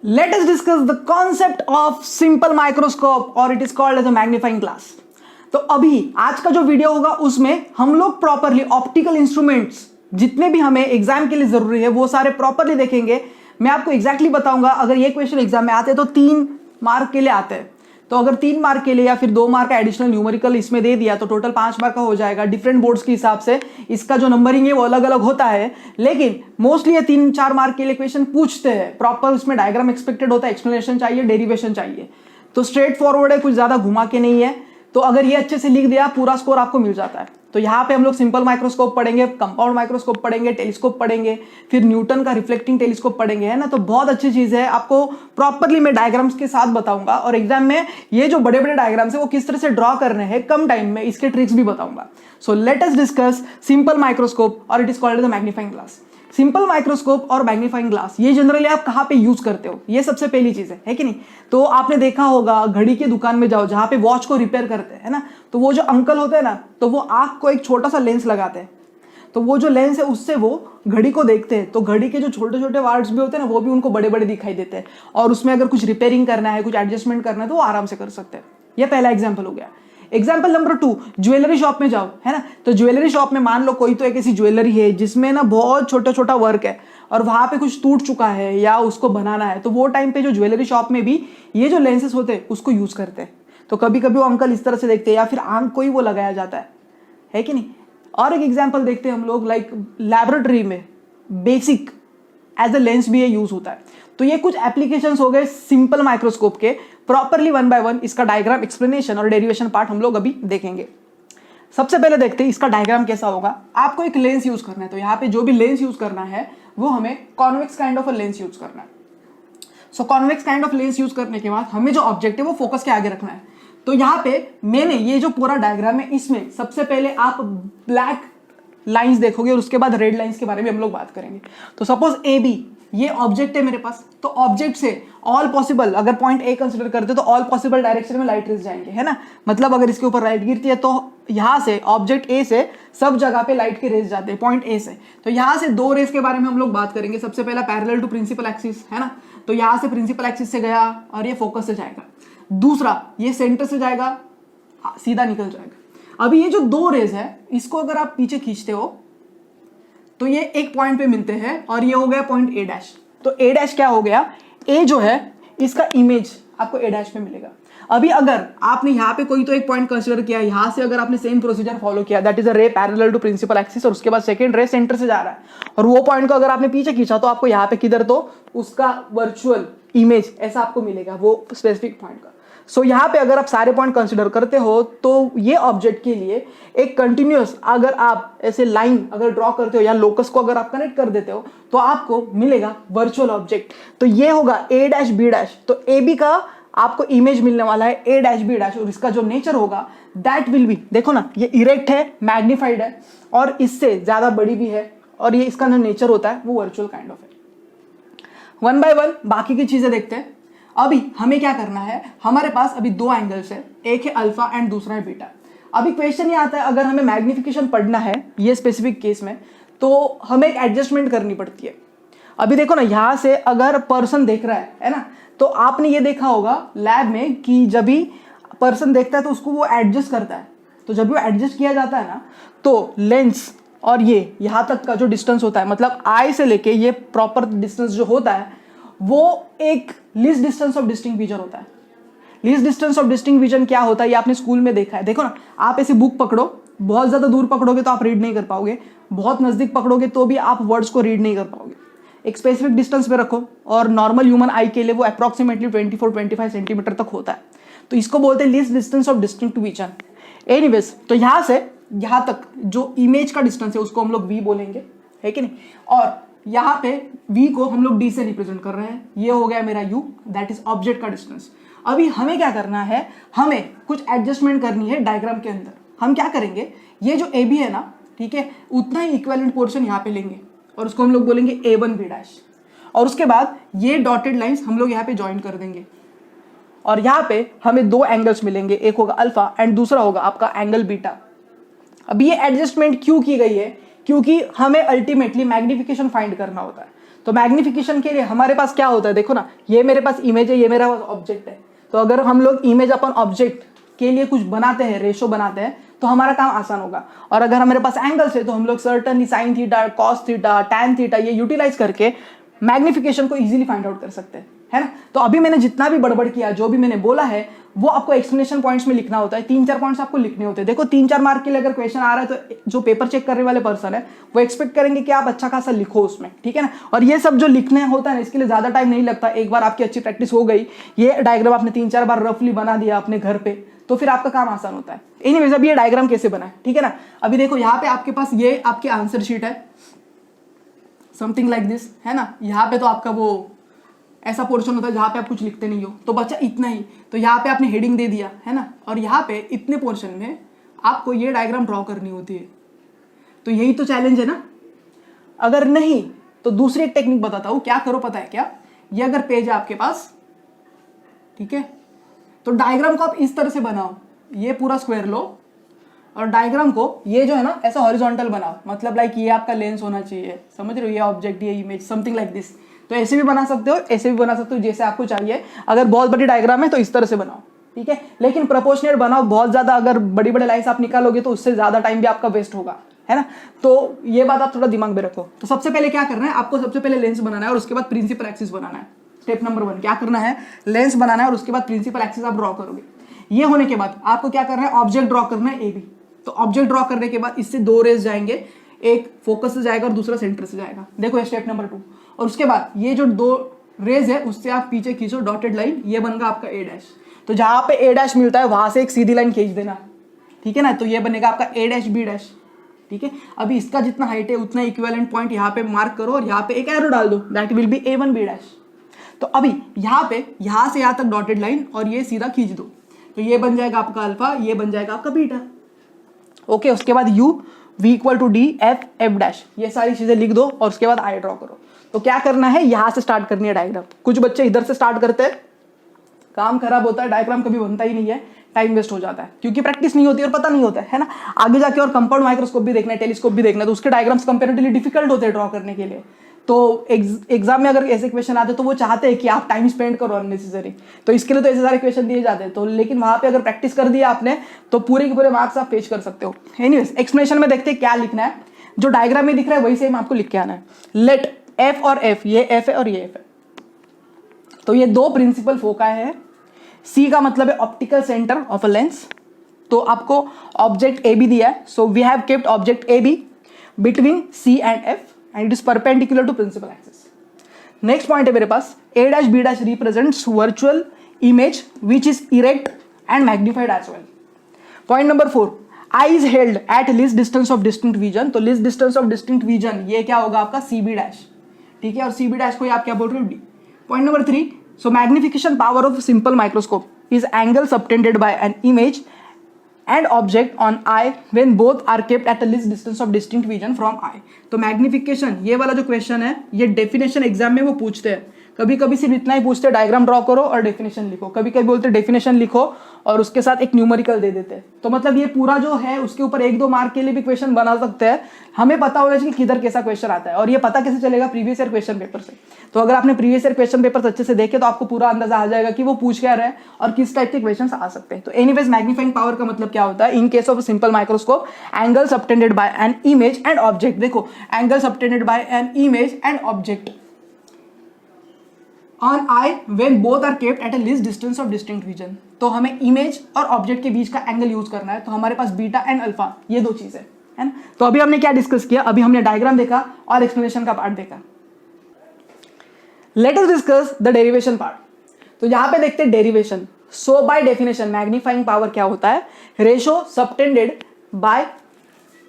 Let us discuss the concept of simple microscope or it is called as a magnifying glass. तो अभी आज का जो video होगा उसमें हम लोग प्रॉपरली ऑप्टिकल इंस्ट्रूमेंट्स जितने भी हमें एग्जाम के लिए जरूरी है वो सारे प्रॉपरली देखेंगे। मैं आपको एग्जैक्टली बताऊंगा। अगर ये क्वेश्चन एग्जाम में आते हैं तो 3 मार्क के लिए आते हैं, तो अगर 3 मार्क के लिए या फिर 2 मार्क का एडिशनल न्यूमेरिकल इसमें दे दिया तो टोटल 5 मार्क का हो जाएगा। डिफरेंट बोर्ड्स के हिसाब से इसका जो नंबरिंग है वो अलग अलग होता है, लेकिन मोस्टली ये 3-4 मार्क के लिए क्वेश्चन पूछते हैं। प्रॉपर उसमें डायग्राम एक्सपेक्टेड होता है, एक्सप्लेनेशन चाहिए, डेरिवेशन चाहिए, तो स्ट्रेट फॉरवर्ड है, कुछ ज्यादा घुमा के नहीं है। तो अगर ये अच्छे से लिख दिया पूरा स्कोर आपको मिल जाता है। तो यहाँ पे हम लोग सिंपल माइक्रोस्कोप पढ़ेंगे, कंपाउंड माइक्रोस्कोप पढ़ेंगे, टेलीस्कोप पढ़ेंगे, फिर न्यूटन का रिफ्लेक्टिंग टेलीस्कोप पढ़ेंगे, है ना। तो बहुत अच्छी चीज है, आपको प्रॉपरली मैं डायग्राम्स के साथ बताऊंगा और एग्जाम में ये जो बड़े बड़े डायग्राम्स है वो किस तरह से ड्रॉ करने हैं कम टाइम में, इसके ट्रिक्स भी बताऊंगा। So let us discuss simple microscope or it is called as the magnifying glass. Simple microscope और मैग्नीफाइंग ग्लास ये जनरली आप कहाँ पे यूज करते हो, ये सबसे पहली चीज है कि नहीं। तो आपने देखा होगा घड़ी की दुकान में जाओ जहां पे वॉच को रिपेयर करते हैं ना, तो वो जो अंकल होते हैं ना, तो वो आंख को एक छोटा सा लेंस लगाते हैं। तो वो जो लेंस है उससे वो घड़ी को देखते हैं, तो घड़ी के जो छोटे छोटे वार्ड्स भी होते हैं ना वो भी उनको बड़े बड़े दिखाई देते हैं, और उसमें अगर कुछ रिपेयरिंग करना है, कुछ एडजस्टमेंट करना है तो वो आराम से कर सकते हैं। ये पहला एग्जाम्पल हो गया। एग्जाम्पल नंबर 2, ज्वेलरी शॉप में जाओ, है ना। तो ज्वेलरी शॉप में मान लो कोई तो एक ऐसी ज्वेलरी है जिसमें ना बहुत छोटा छोटा वर्क है और वहां पे कुछ टूट चुका है या उसको बनाना है, तो वो टाइम पे जो ज्वेलरी शॉप में भी ये जो लेंसेस होते हैं उसको यूज करते हैं। तो कभी कभी वो अंकल इस तरह से देखते हैं या फिर आंख को ही वो लगाया जाता है कि नहीं। और एक एग्जाम्पल देखते हैं हम लोग, लाइक लैबोरेटरी में बेसिक एज अ लेंस भी ये यूज होता है। तो ये कुछ एप्लीकेशंस हो गए सिंपल माइक्रोस्कोप के। प्रॉपरली 1 by 1 इसका डायग्राम, एक्सप्लेनेशन और डेरिवेशन पार्ट हम लोग अभी देखेंगे। सबसे पहले देखते हैं इसका डायग्राम कैसा होगा। आपको एक लेंस यूज करना है, तो यहाँ पे जो भी लेंस यूज करना है वो हमें convex kind of a lens use करना है। So convex kind of lens use करने के बाद हमें जो ऑब्जेक्ट है वो फोकस के आगे रखना है। तो यहाँ पे मैंने ये जो पूरा डायग्राम है इसमें सबसे पहले आप ब्लैक लाइंस देखोगे और उसके बाद रेड लाइंस के बारे में हम लोग बात करेंगे। तो सपोज ए बी ये ऑब्जेक्ट है मेरे पास, तो ऑब्जेक्ट से ऑल पॉसिबल, अगर पॉइंट ए कंसीडर करते तो ऑल पॉसिबल डायरेक्शन में लाइट रेज जाएंगे, है ना। मतलब अगर इसके ऊपर लाइट गिरती है तो यहां से ऑब्जेक्ट ए से सब जगह पे लाइट के रेज जाते हैं पॉइंट ए से। तो यहां से 2 रेज के बारे में हम लोग बात करेंगे। सबसे पहला पैरेलल टू प्रिंसिपल एक्सिस, है ना। तो यहां से प्रिंसिपल एक्सिस से गया और ये फोकस से जाएगा। दूसरा ये सेंटर से जाएगा, सीधा निकल जाएगा। अभी ये जो 2 रेज है इसको अगर आप पीछे खींचते हो तो ये एक पॉइंट पे मिलते हैं और ये हो गया पॉइंट ए डैश। तो ए डैश क्या हो गया, ए जो है इसका इमेज आपको ए डैश में मिलेगा। अभी अगर आपने यहाँ पे कोई तो एक पॉइंट कंसीडर किया, यहां से अगर आपने सेम प्रोसीजर फॉलो किया, that is a ray parallel to principal axis, और उसके बाद सेकंड रे सेंटर से जा रहा है और वो पॉइंट को अगर आपने पीछे खींचा तो आपको यहाँ पे किधर तो उसका वर्चुअल इमेज ऐसा आपको मिलेगा वो स्पेसिफिक पॉइंट का। सो यहाँ पे अगर आप सारे पॉइंट कंसीडर करते हो तो ये ऑब्जेक्ट के लिए एक कंटिन्यूअस अगर आप ऐसे लाइन अगर ड्रॉ करते हो या लोकस को अगर आप कनेक्ट कर देते हो तो आपको मिलेगा वर्चुअल ऑब्जेक्ट। तो ये होगा ए डैश बी डैश। तो ए बी का आपको इमेज मिलने वाला है ए डैश बी डैश, और इसका जो नेचर होगा दैट विल बी, देखो ना ये इरेक्ट है, मैग्निफाइड है और इससे ज्यादा बड़ी भी है, और ये इसका जो नेचर होता है वो वर्चुअल काइंड ऑफ है। 1 by 1 बाकी की चीजें देखते हैं। अभी हमें क्या करना है, हमारे पास अभी 2 एंगल्स है, एक है अल्फा एंड दूसरा है बीटा। अभी क्वेश्चन ये आता है अगर हमें मैग्निफिकेशन पढ़ना है ये स्पेसिफिक केस में तो हमें एक एडजस्टमेंट करनी पड़ती है। अभी देखो ना यहां से अगर पर्सन देख रहा है ना, तो आपने ये देखा होगा लैब में कि जब भी पर्सन देखता है तो उसको वो एडजस्ट करता है। तो जब वो एडजस्ट किया जाता है ना तो लेंस और ये यहां तक का जो डिस्टेंस होता है, मतलब आई से लेके ये प्रॉपर डिस्टेंस जो होता है वो एक least distance of distinct vision होता है। Least distance of distinct vision क्या होता है ये आपने स्कूल में देखा है। देखो ना, आप ऐसी बुक पकड़ो, बहुत ज्यादा दूर पकड़ोगे तो आप रीड नहीं कर पाओगे, बहुत नजदीक पकड़ोगे तो भी आप वर्ड्स को रीड नहीं कर पाओगे। एक स्पेसिफिक डिस्टेंस पे रखो और नॉर्मल ह्यूमन आई के लिए वो अप्रॉक्सीमेटली 24-25 सेंटीमीटर तक होता है। तो इसको बोलते हैं least distance of distinct vision. Anyways, तो यहां से यहां तक जो इमेज का डिस्टेंस है उसको हम लोग वी बोलेंगे, है कि नहीं। और यहाँ पे v को हम लोग d से रिप्रेजेंट कर रहे हैं। ये हो गया मेरा u, दैट इज ऑब्जेक्ट का डिस्टेंस। अभी हमें क्या करना है, हमें कुछ एडजस्टमेंट करनी है डायग्राम के अंदर। हम क्या करेंगे, ये जो AB है ना, ठीक है, उतना ही इक्विवेलेंट पोर्शन यहाँ पे लेंगे और उसको हम लोग बोलेंगे A1 B डैश, और उसके बाद ये डॉटेड लाइंस हम लोग यहाँ पे ज्वाइन कर देंगे और यहाँ पे हमें 2 एंगल्स मिलेंगे, एक होगा अल्फा एंड दूसरा होगा आपका एंगल बीटा। अब ये एडजस्टमेंट क्यों की गई है, क्योंकि हमें अल्टीमेटली मैग्निफिकेशन फाइंड करना होता है। तो मैग्निफिकेशन के लिए हमारे पास क्या होता है, देखो ना, ये मेरे पास इमेज है, ये मेरा ऑब्जेक्ट है। तो अगर हम लोग इमेज अपन ऑब्जेक्ट के लिए कुछ बनाते हैं, रेशो बनाते हैं, तो हमारा काम आसान होगा। और अगर हमारे पास एंगल्स है तो हम लोग certainly sine theta, cos theta, tan theta ये यूटिलाइज करके मैग्निफिकेशन को इजीली फाइंड आउट कर सकते हैं, है ना। तो अभी मैंने जितना भी बड़बड़ किया, जो भी मैंने बोला है, वो आपको एक्सप्लेनेशन पॉइंट्स में लिखना होता है। 3-4 पॉइंट्स आपको लिखने होते हैं। देखो 3-4 मार्क के लिए अगर क्वेश्चन आ रहा है तो जो पेपर चेक करने वाले पर्सन है वो एक्सपेक्ट करेंगे कि आप अच्छा खासा लिखो उसमें, ठीक है ना। और ये सब जो लिखने होता है ना, इसके लिए ज्यादा टाइम नहीं लगता। एक बार आपकी अच्छी प्रैक्टिस हो गई, ये डायग्राम आपने 3-4 बार रफली बना दिया अपने घर पे, तो फिर आपका काम आसान होता है। एनीवेज, अब ये डायग्राम कैसे बना है, ठीक है ना। अभी देखो यहाँ पे आपके पास ये आपकी आंसर शीट है, समथिंग लाइक दिस, है ना। यहाँ पे तो आपका वो ऐसा पोर्शन होता है जहाँ पे आप कुछ लिखते नहीं हो, तो बच्चा इतना ही। तो यहाँ पे आपने हेडिंग दे दिया, है ना, और यहाँ पे इतने पोर्शन में आपको ये डायग्राम ड्रॉ करनी होती है। तो यही तो चैलेंज है ना। अगर नहीं तो दूसरी एक टेक्निक बताता हूँ, क्या करो पता है क्या। ये अगर पेज है आपके पास, ठीक है, तो डायग्राम को आप इस तरह से बनाओ, ये पूरा स्क्वायर लो और डायग्राम को ये जो है ना ऐसा हॉरिजॉन्टल बनाओ, मतलब लाइक ये आपका लेंस होना चाहिए, समझ रहे हो, ये ऑब्जेक्ट, ये इमेज, समथिंग लाइक दिस। तो ऐसे भी बना सकते हो, ऐसे भी बना सकते हो, जैसे आपको चाहिए। अगर बहुत बड़ी डायग्राम है तो इस तरह से बनाओ, ठीक है, लेकिन प्रोपोर्शनेट बनाओ। बहुत ज्यादा अगर बड़ी बड़ी लाइन्स आप निकालोगे तो उससे ज्यादा टाइम भी आपका वेस्ट होगा, है ना। तो ये बात आप थोड़ा दिमाग में रखो। तो सबसे पहले क्या करना है, आपको सबसे पहले लेंस बनाना है और उसके बाद प्रिंसिपल एक्सिस बनाना है। स्टेप नंबर 1 क्या करना है, लेंस बनाना है और उसके बाद प्रिंसिपल एक्सिस आप ड्रॉ करोगे। ये होने के बाद आपको क्या करना है, ऑब्जेक्ट ड्रॉ करना है AB। तो ऑब्जेक्ट ड्रॉ करने के बाद इससे 2 रेज जाएंगे, एक फोकस से जाएगा और दूसरा सेंटर से जाएगा। देखो ये स्टेप नंबर 2। और उसके बाद ये जो 2 रेज है उससे आप पीछे खींचो डॉटेड लाइन, ये बनेगा आपका A'। तो जहां पे A' मिलता है वहां से एक सीधी लाइन खींच देना, ठीक है ना। तो ये बनेगा आपका A', B', ठीक है। अभी इसका जितना हाइट है उतना इक्विवेलेंट पॉइंट यहाँ पे मार्क करो और यहाँ पे एक एरो डाल दो, that will B A1, B'। तो अभी यहाँ पे यहाँ से यहाँ तक डॉटेड लाइन और ये सीधा खींच दो, तो ये बन जाएगा आपका अल्फा, ये बन जाएगा आपका बीटा। ओके, उसके बाद U V = D F F', ये सारी चीजें लिख दो और उसके बाद I ड्रॉ करो। तो क्या करना है, यहां से स्टार्ट करनी है डायग्राम। कुछ बच्चे इधर से स्टार्ट करते हैं, काम खराब होता है, डायग्राम कभी बनता ही नहीं है, टाइम वेस्ट हो जाता है, क्योंकि प्रैक्टिस नहीं होती और पता नहीं होता है ना। आगे जाके और कंपाउंड माइक्रोस्कोप भी देखना है, टेलीस्कोप भी देखना है, तो उसके डायग्राम्स कंपैरेटिवली डिफिकल्ट होते हैं ड्रॉ करने के लिए। तो एग्जाम में अगर ऐसे क्वेश्चन आते तो वो चाहते हैं कि आप टाइम स्पेंड करो अननेसेसरी, तो इसके लिए तो ऐसे सारे क्वेश्चन दिए जाते हैं। तो लेकिन वहां पे अगर प्रैक्टिस कर दिया आपने तो पूरे के पूरे मार्क्स आप पेश कर सकते हो। एनीवेज, एक्सप्लेनेशन में देखते हैं क्या लिखना है। जो डायग्राम में दिख रहा है वही सेम आपको लिख के आना है। लेट F और F, ये F है और ये F है, तो ये 2 प्रिंसिपल फोकाई है। C का मतलब है optical centre of a lens. तो आपको ऑब्जेक्ट AB दिया है, so we have kept object AB between C and F and it is perpendicular to principal axis. Next point है मेरे पास, A' B' represents virtual image which is erect and magnified as well. Point number 4, I is held at least distance of distinct vision. तो least distance of distinct vision ये क्या होगा आपका CB', ठीक है, और CB' को आप क्या बोल रहे हो, D. Point number 3, so magnification power of simple microscope is angle subtended by an image and object on eye when both are kept at a least distance of distinct vision from eye. तो magnification, ये वाला जो question है, ये definition exam में वो पूछते हैं। कभी कभी सिर्फ इतना ही पूछते हैं, डायग्राम ड्रॉ करो और डेफिनेशन लिखो। कभी कभी बोलते हैं डेफिनेशन लिखो और उसके साथ एक न्यूमेरिकल दे देते हैं। तो मतलब ये पूरा जो है उसके ऊपर 1-2 मार्क के लिए भी क्वेश्चन बना सकते हैं। हमें पता होना चाहिए कि किधर कैसा क्वेश्चन आता है, और ये पता कैसे चलेगा, प्रीवियस ईयर क्वेश्चन पेपर से। तो अगर आपने प्रीवियस ईयर क्वेश्चन पेपर अच्छे से देखे तो आपको पूरा अंदाजा आ जाएगा कि वो पूछ क्या रहे हैं और किस टाइप के क्वेश्चन आ सकते हैं। तो एनीवेज, मैग्नीफाइंग पावर का मतलब क्या होता है, in case of simple microscope angle subtended by an image and object. देखो, angle subtended by an image and object on eye when both are kept at a least distance of distinct vision. तो हमें image और object के बीच का angle use करना है। तो हमारे पास बीटा एंड अल्फा, ये 2 चीज है ना। तो अभी हमने क्या डिस्कस किया, अभी हमने डायग्राम देखा और एक्सप्लेनेशन का पार्ट देखा। Let us discuss the derivation part. तो यहां पे देखते हैं derivation. So by definition magnifying power क्या होता है, रेशो सबटेंडेड बाय,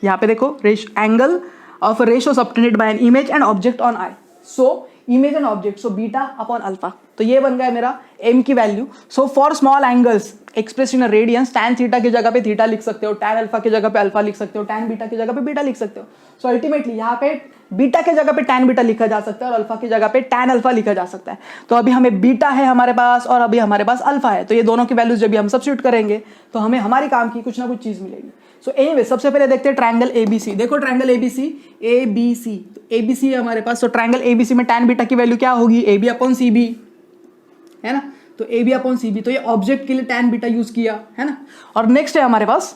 यहां पे देखो, angle of ratio subtended by an image and object on I. So image and object, so beta upon alpha. तो ये बन गया मेरा m की value. So for small angles express in radiance tan theta की जगह पे थीटा लिख सकते हो, tan अल्फा की जगह पे अल्फा लिख सकते हो, tan बीटा की जगह पे बीटा लिख सकते हो। सो अल्टीमेटली यहाँ पे बीटा के जगह पे tan बीटा लिखा जा सकता है और अल्फा की जगह पे tan अल्फा लिखा जा सकता है। तो अभी हमें बीटा है हमारे पास और अभी हमारे पास अल्फा है, तो ये दोनों की वैल्यूज जब भी हम सब्स्टिट्यूट करेंगे तो हमें हमारी काम की कुछ ना कुछ चीज मिलेगी। सो एनीवे सबसे पहले देखते हैं ट्रायंगल एबीसी। देखो ट्रायंगल एबीसी, एबीसी, एबीसी है हमारे पास। तो ट्रायंगल एबीसी में tan बीटा की वैल्यू क्या होगी, AB अपॉन CB, है ना। तो AB अपॉन CB, तो ये ऑब्जेक्ट के लिए tan बीटा यूज किया, है ना। और नेक्स्ट है हमारे पास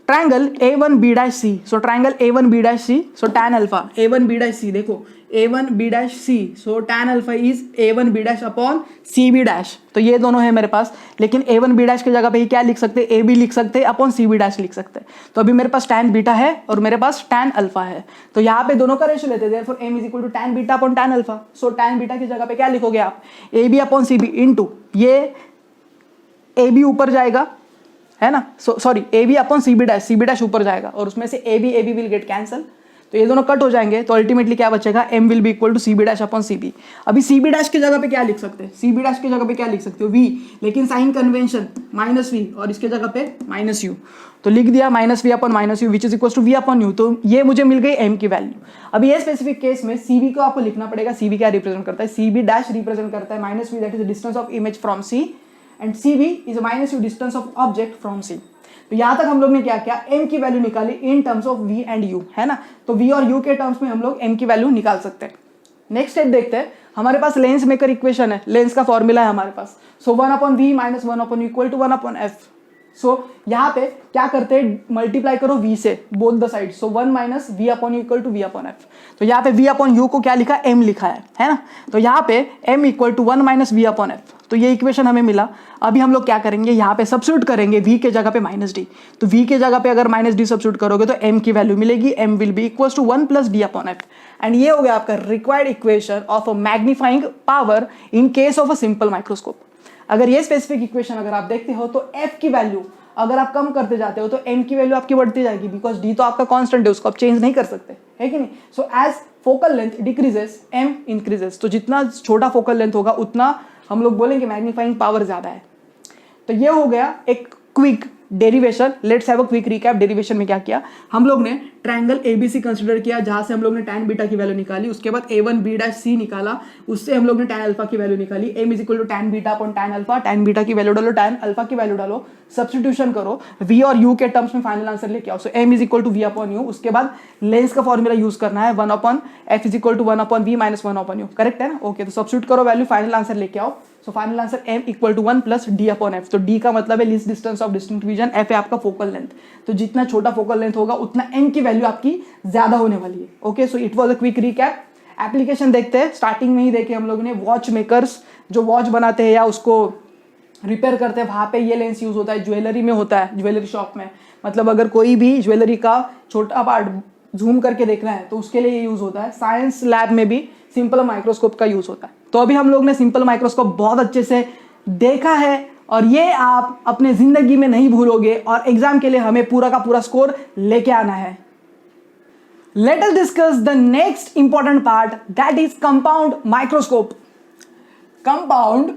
ट्रायंगल A1B'C। सो ट्रायंगल A1B'C, सो tan अल्फा A1B'C, देखो A1B'C, so tan alpha is A1B' upon CB'। तो ये दोनों है मेरे पास, लेकिन A1B' की जगह पे क्या लिख सकते हैं, AB लिख सकते हैं अपॉन CB' लिख सकते हैं। तो अभी मेरे पास tan बीटा है और मेरे पास tan अल्फा है, तो यहाँ पे दोनों का रेशियो लेते हैं। Therefore m is equal to tan beta upon tan alpha. So tan beta की जगह पे क्या लिखोगे आप, AB अपॉन CB इंटू ये AB ऊपर जाएगा, है ना। सॉरी AB अपॉन CB' ऊपर जाएगा और उसमें से AB विल गेट कैंसल, तो ये दोनों कट हो जाएंगे। तो अल्टीमेटली क्या बचेगा, m will be equal to CB' upon CB। अभी CB' की जगह पे क्या लिख सकते हैं, CB' की जगह पे क्या लिख सकते हो, v, लेकिन साइन कन्वेंशन -v और इसके जगह पे -u, तो लिख दिया -v upon -u which is equal to v upon u। तो ये मुझे मिल गई m की वैल्यू। अभी ये स्पेसिफिक केस में CB को आपको लिखना पड़ेगा। CB क्या रिप्रेजेंट करता है, CB' रिप्रेजेंट करता है -v, that is the distance of image from C, and CB is -u distance of object from C। तो यहां तक हम लोग ने क्या किया, m की वैल्यू निकाली in terms of v and u, है ना। तो v और u के टर्म्स में हम लोग m की वैल्यू निकाल सकते हैं। नेक्स्ट स्टेप देखते हैं, हमारे पास लेंस मेकर इक्वेशन है, लेंस का फॉर्मूला है हमारे पास। So 1 upon v minus 1 upon equal to 1 upon f। So यहाँ पे क्या करते हैं, मल्टीप्लाई करो v से both the side. So 1 minus v upon equal to v upon f। तो यहाँ पे v अपॉन u को क्या लिखा, m लिखा है ना। तो यहाँ पे m equal to 1 minus v upon f। तो ये इक्वेशन हमें मिला। अभी हम लोग क्या करेंगे, यहाँ पे सब्स्टिट्यूट करेंगे v के जगह पे -d। तो v के जगह पे अगर -d सब्स्टिट्यूट करोगे तो m की वैल्यू मिलेगी, m will be equal to 1 plus d upon f। And ये हो गया आपका required equation of a magnifying power in case of a simple microscope. अगर ये स्पेसिफिक इक्वेशन अगर आप देखते हो तो f की वैल्यू अगर आप कम करते जाते हो तो m की वैल्यू आपकी बढ़ती जाएगी, बिकॉज d तो आपका कांस्टेंट है, उसको आप चेंज नहीं कर सकते, है कि नहीं। So as focal length decreases m increases. तो जितना छोटा फोकल लेंथ होगा उतना हम लोग बोलेंगे मैग्नीफाइंग पावर ज्यादा है। तो ये हो गया एक quick derivation. Let's have a quick recap. Derivation में क्या किया हम लोग ने, ट्रायंगल एबीसी कंसीडर किया जहां से हम लोग ने tan बीटा की वैल्यू निकाली, उसके बाद A1B'C निकाला, उससे हम लोग ने tan अल्फा की वैल्यू निकाली। m is equal to tan beta upon tan alpha, tan beta की वैल्यू डालो, tan अल्फा की वैल्यू डालो, सब्स्टिट्यूशन करो, v और u के टर्म्स में फाइनल आंसर लेके आओ। So m is equal to v upon u। उसके बाद लेंस का फॉर्मूला यूज करना है, 1 upon f is equal to 1 upon v minus 1 upon u, correct है ना। ओके, तो सब्स्टिट्यूट करो वैल्यू, फाइनल आंसर लेके आओ। So final answer m equal to 1 plus d upon f। तो d का मतलब है least distance of distinct vision, f है आपका फोकल लेंथ। तो जितना छोटा फोकल लेंथ होगा उतना m की वैल्यू आपकी ज्यादा होने वाली है। Okay, so it was a quick recap. Application देखते हैं। स्टार्टिंग में ही देखे हम लोगों ने, वॉच मेकर्स जो वॉच बनाते हैं या उसको रिपेयर करते हैं, वहां पे ये लेंस यूज होता है। ज्वेलरी में होता है, ज्वेलरी शॉप में, मतलब अगर कोई भी ज्वेलरी का छोटा पार्ट जूम करके देखना है तो उसके लिए ये यूज होता है। साइंस लैब में भी सिंपल माइक्रोस्कोप का यूज होता है। तो अभी हम लोग ने सिंपल माइक्रोस्कोप बहुत अच्छे से देखा है और ये आप अपने जिंदगी में नहीं भूलोगे और एग्जाम के लिए हमें पूरा का पूरा स्कोर लेके आना है। Let us discuss the next important part, that is compound microscope. Compound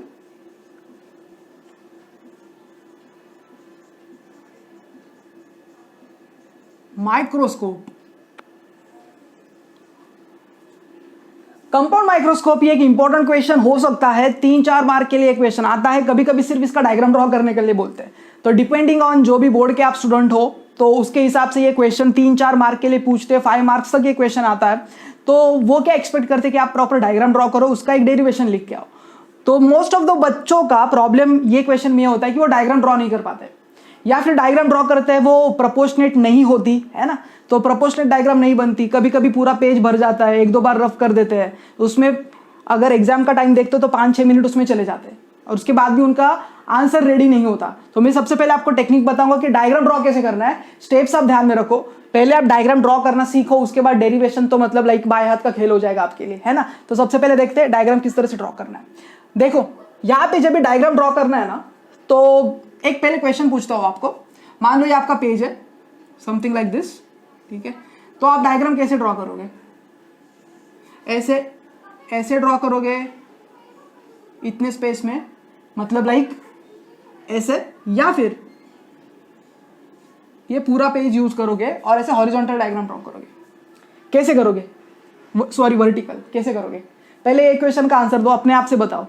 microscope. Compound microscope ये एक इंपॉर्टेंट क्वेश्चन हो सकता है, 3-4 मार्क के लिए क्वेश्चन आता है। कभी कभी सिर्फ इसका डायग्राम ड्रॉ करने के लिए बोलते हैं। तो डिपेंडिंग ऑन जो भी बोर्ड के आप स्टूडेंट हो तो उसके हिसाब से ये क्वेश्चन 3-4 मार्क के लिए पूछते हैं, 5 मार्क्स तक ये क्वेश्चन आता है। तो वो क्या एक्सपेक्ट करते हैं कि आप प्रॉपर डायग्राम ड्रॉ करो, उसका एक डेरिवेशन लिख के आओ। तो मोस्ट ऑफ द बच्चों का प्रॉब्लम ये क्वेश्चन में होता है कि वो डायग्राम ड्रॉ नहीं कर पाते, या फिर डायग्राम ड्रॉ करते हैं वो प्रोपोर्शनेट नहीं होती, है ना। तो प्रोपोर्शनेट डायग्राम नहीं बनती, कभी कभी पूरा पेज भर जाता है, 1-2 बार रफ कर देते हैं। उसमें अगर एग्जाम का टाइम देखते हो तो 5-6 मिनट उसमें चले जाते हैं और उसके बाद भी उनका आंसर रेडी नहीं होता। तो मैं सबसे पहले आपको टेक्निक बताऊंगा कि डायग्राम ड्रॉ कैसे करना है। स्टेप्स आप ध्यान में रखो, पहले आप डायग्राम ड्रॉ करना सीखो, उसके बाद डेरिवेशन तो मतलब लाइक बाएं हाथ का खेल हो जाएगा आपके लिए, है ना। तो सबसे पहले देखते हैं डायग्राम किस तरह से ड्रॉ करना है। देखो यहाँ पे जब भी डायग्राम ड्रॉ करना है ना, तो एक पहले क्वेश्चन पूछता हूँ आपको। मान लो ये आपका पेज है, समथिंग लाइक दिस, ठीक है। तो आप डायग्राम कैसे ड्रॉ करोगे, ऐसे ऐसे ड्रॉ करोगे इतने स्पेस में, मतलब लाइक ऐसे, या फिर ये पूरा पेज यूज करोगे और ऐसे हॉरिजॉन्टल डायग्राम ड्रॉ करोगे। कैसे करोगे, सॉरी वर्टिकल कैसे करोगे? पहले एक क्वेश्चन का आंसर दो, अपने आप से बताओ,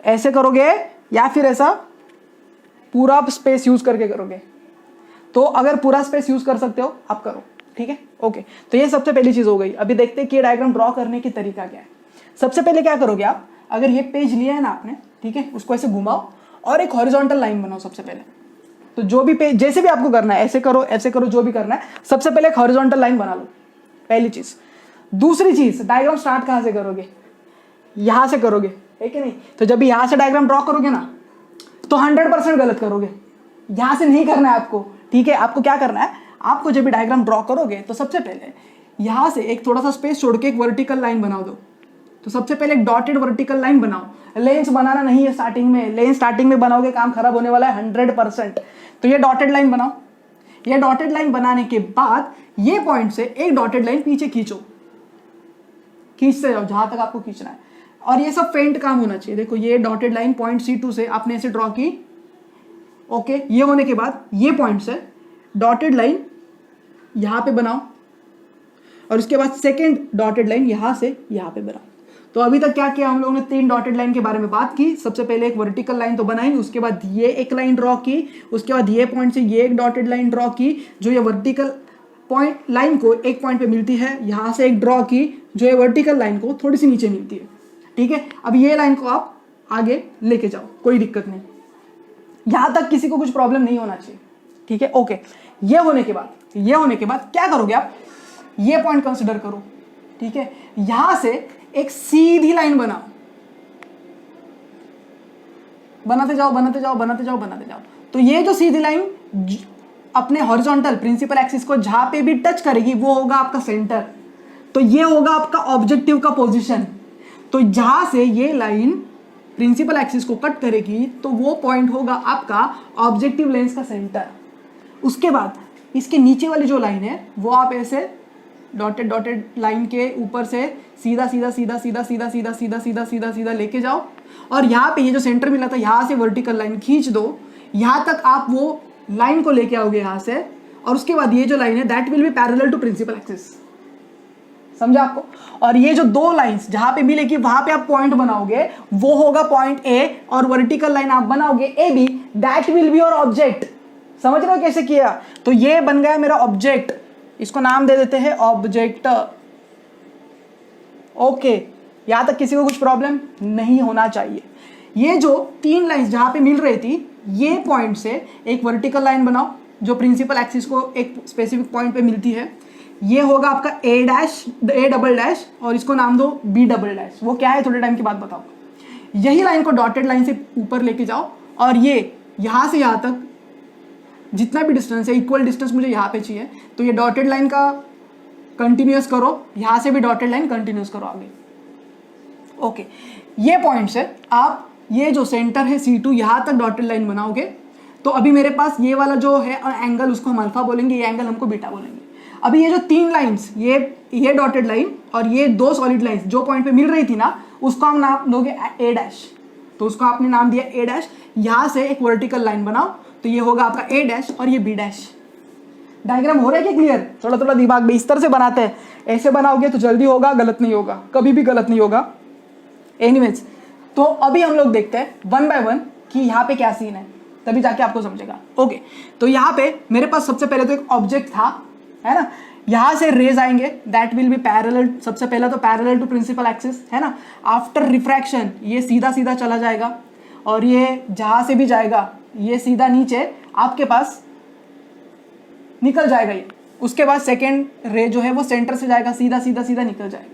ऐसे करोगे या फिर ऐसा पूरा स्पेस यूज करके करोगे? तो अगर पूरा स्पेस यूज कर सकते हो आप करो, ठीक है, ओके। तो ये सबसे पहली चीज हो गई। अभी देखते हैं कि ये डायग्राम ड्रॉ करने की तरीका क्या है। सबसे पहले क्या करोगे आप, अगर ये पेज लिया है ना आपने, ठीक है, उसको ऐसे घुमाओ और एक हॉरिजॉन्टल लाइन बनाओ सबसे पहले। तो जो भी पेज, जैसे भी आपको करना है, ऐसे करो, जो भी करना है, सबसे पहले एक हॉरिजॉन्टल लाइन बना लो, पहली चीज। दूसरी चीज, डायग्राम स्टार्ट कहां से करोगे? यहां से करोगे, है कि नहीं? तो जब भी यहां से डायग्राम ड्रॉ करोगे ना तो 100% गलत करोगे, यहां से नहीं करना है आपको, ठीक है। आपको क्या करना है, आपको जब भी डायग्राम ड्रॉ करोगे तो सबसे पहले यहां से एक थोड़ा सा स्पेस छोड़ के एक वर्टिकल लाइन बना दो। तो सबसे पहले एक डॉटेड वर्टिकल लाइन बनाओ। लेंस बनाना नहीं है स्टार्टिंग में, लेंस स्टार्टिंग में बनाओगे काम खराब होने वाला है 100%। तो ये डॉटेड लाइन बनाओ। ये डॉटेड लाइन बनाने के बाद ये पॉइंट से एक डॉटेड लाइन पीछे खींचते जाओ जहां तक आपको खींचना है, और ये सब फेंट काम होना चाहिए। देखो ये डॉटेड लाइन पॉइंट C2 से आपने ऐसे ड्रॉ की, ओके। ये होने के बाद ये पॉइंट से डॉटेड लाइन यहां पे बनाओ, और उसके बाद सेकेंड डॉटेड लाइन यहां से यहां पे बनाओ। तो अभी तक क्या किया हम लोगों ने, 3 डॉटेड लाइन के बारे में बात की। सबसे पहले एक वर्टिकल लाइन तो बनाई, उसके बाद ये एक लाइन ड्रॉ की, उसके बाद ये पॉइंट से ये एक डॉटेड लाइन ड्रॉ की, जो ये वर्टिकल पॉइंट लाइन को एक पॉइंट पे मिलती है, यहां से एक ड्रॉ की जो ये वर्टिकल लाइन को थोड़ी सी नीचे मिलती है, ठीक है। अब ये लाइन को आप आगे लेके जाओ, कोई दिक्कत नहीं, यहां तक किसी को कुछ प्रॉब्लम नहीं होना चाहिए, ठीक है, ओके। ये होने के बाद क्या करोगे आप, ये पॉइंट कंसिडर करो, ठीक है। यहां से एक सीधी लाइन बनाओ, बनाते जाओ। तो ये जो सीधी लाइन अपने हॉरिजॉन्टल प्रिंसिपल एक्सिस को जहां पे भी टच करेगी वो होगा आपका सेंटर। तो ये होगा आपका ऑब्जेक्टिव का पोजीशन। तो जहां से ये लाइन प्रिंसिपल एक्सिस को कट करेगी तो वो पॉइंट होगा आपका ऑब्जेक्टिव लेंस का सेंटर। उसके बाद इसके नीचे वाली जो लाइन है वो आप ऐसे डॉटेड लाइन के ऊपर से सीधा लेके जाओ, और यहाँ पे ये जो सेंटर मिला था यहाँ से वर्टिकल लाइन खींच दो, यहाँ तक आप वो लाइन को लेके आओगे यहाँ से, और उसके बाद ये जो लाइन है that will be parallel to principal axis. समझा आपको? और ये जो 2 लाइंस जहां पे मिलेगी वहां पे आप पॉइंट बनाओगे, वो होगा पॉइंट ए, और वर्टिकल लाइन आप बनाओगे A B, that will be your object. समझ रहे हो कैसे किया? तो ये बन गया मेरा ऑब्जेक्ट, इसको नाम दे देते हैं ऑब्जेक्ट, ओके। यहां तक किसी को कुछ प्रॉब्लम नहीं होना चाहिए। ये जो 3 लाइंस जहां पे मिल रही थी, ये पॉइंट से एक वर्टिकल लाइन बनाओ जो प्रिंसिपल एक्सिस को एक स्पेसिफिक पॉइंट पे मिलती है। ये होगा आपका ए डबल डैश, और इसको नाम दो बी डबल डैश। वो क्या है थोड़े टाइम के बाद बताओ। यही लाइन को डॉटेड लाइन से ऊपर लेके जाओ, और ये यहां से यहां तक जितना भी डिस्टेंस है, इक्वल डिस्टेंस मुझे यहाँ पे चाहिए, तो ये डॉटेड लाइन का कंटिन्यूअस करो, यहाँ से भी डॉटेड लाइन कंटिन्यूअस करो आगे, ओके। ये पॉइंट से आप ये जो सेंटर है C2 यहाँ तक डॉटेड लाइन बनाओगे। तो अभी मेरे पास ये वाला जो है एंगल, उसको हम अल्फा बोलेंगे, ये एंगल हमको बीटा बोलेंगे। अभी ये जो 3 लाइन्स, ये डॉटेड लाइन और ये 2 सॉलिड लाइन्स जो पॉइंट पे मिल रही थी ना, उसको हम नाम दोगे ए डैश। तो उसको आपने नाम दिया ए डैश। यहाँ से एक वर्टिकल लाइन बनाओ, तो ये होगा आपका ए डैश और ये बी डैश। डायग्राम हो रहा है क्या क्लियर? थोड़ा थोड़ा दिमाग में इस तरह से बनाते हैं, ऐसे बनाओगे तो जल्दी होगा, गलत नहीं होगा, कभी भी गलत नहीं होगा। एनीवेज, तो अभी हम लोग देखते हैं 1 बाय 1 कि यहाँ पे क्या सीन है, तभी जाके आपको समझेगा, ओके। तो यहाँ पे मेरे पास सबसे पहले तो एक ऑब्जेक्ट था, है ना। यहाँ से रेज आएंगे, दैट विल बी पैरेलल, सबसे पहला तो पैरेलल टू प्रिंसिपल एक्सिस, है ना। आफ्टर रिफ्रैक्शन ये सीधा सीधा चला जाएगा, और ये जहाँ से भी जाएगा ये सीधा नीचे आपके पास निकल जाएगा ये। उसके बाद सेकेंड रे जो है वो सेंटर से जाएगा, सीधा निकल जाएगा।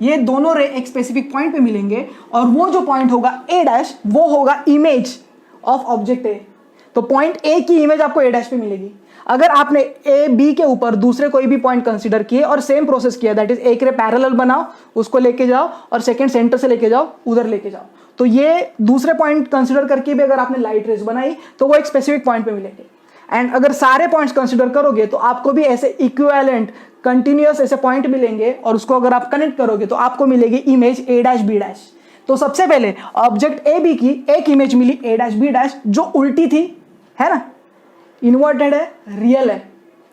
ये दोनों रे एक स्पेसिफिक पॉइंट पे मिलेंगे, और वो जो पॉइंट होगा ए डैश, वो होगा इमेज ऑफ ऑब्जेक्ट ए। तो पॉइंट ए की इमेज आपको ए डैश पे मिलेगी। अगर आपने ए बी के ऊपर दूसरे कोई भी पॉइंट कंसीडर किए और सेम प्रोसेस किया, दैट इज एक रे पैरेलल बनाओ, उसको लेके जाओ, और सेकंड सेंटर से लेके जाओ, उधर लेके जाओ, तो ये दूसरे पॉइंट कंसीडर करके भी अगर आपने लाइट रेज बनाई तो वो एक स्पेसिफिक पॉइंट पे मिलेंगे। एंड अगर सारे पॉइंट्स कंसीडर करोगे तो आपको भी ऐसे इक्विवेलेंट कंटिन्यूअस ऐसे पॉइंट मिलेंगे, और उसको अगर आप कनेक्ट करोगे तो आपको मिलेगी image A dash B dash. तो सबसे पहले ऑब्जेक्ट ए बी की एक इमेज मिली ए डैश बी डैश जो उल्टी थी, है ना, इन्वर्टेड है, रियल है,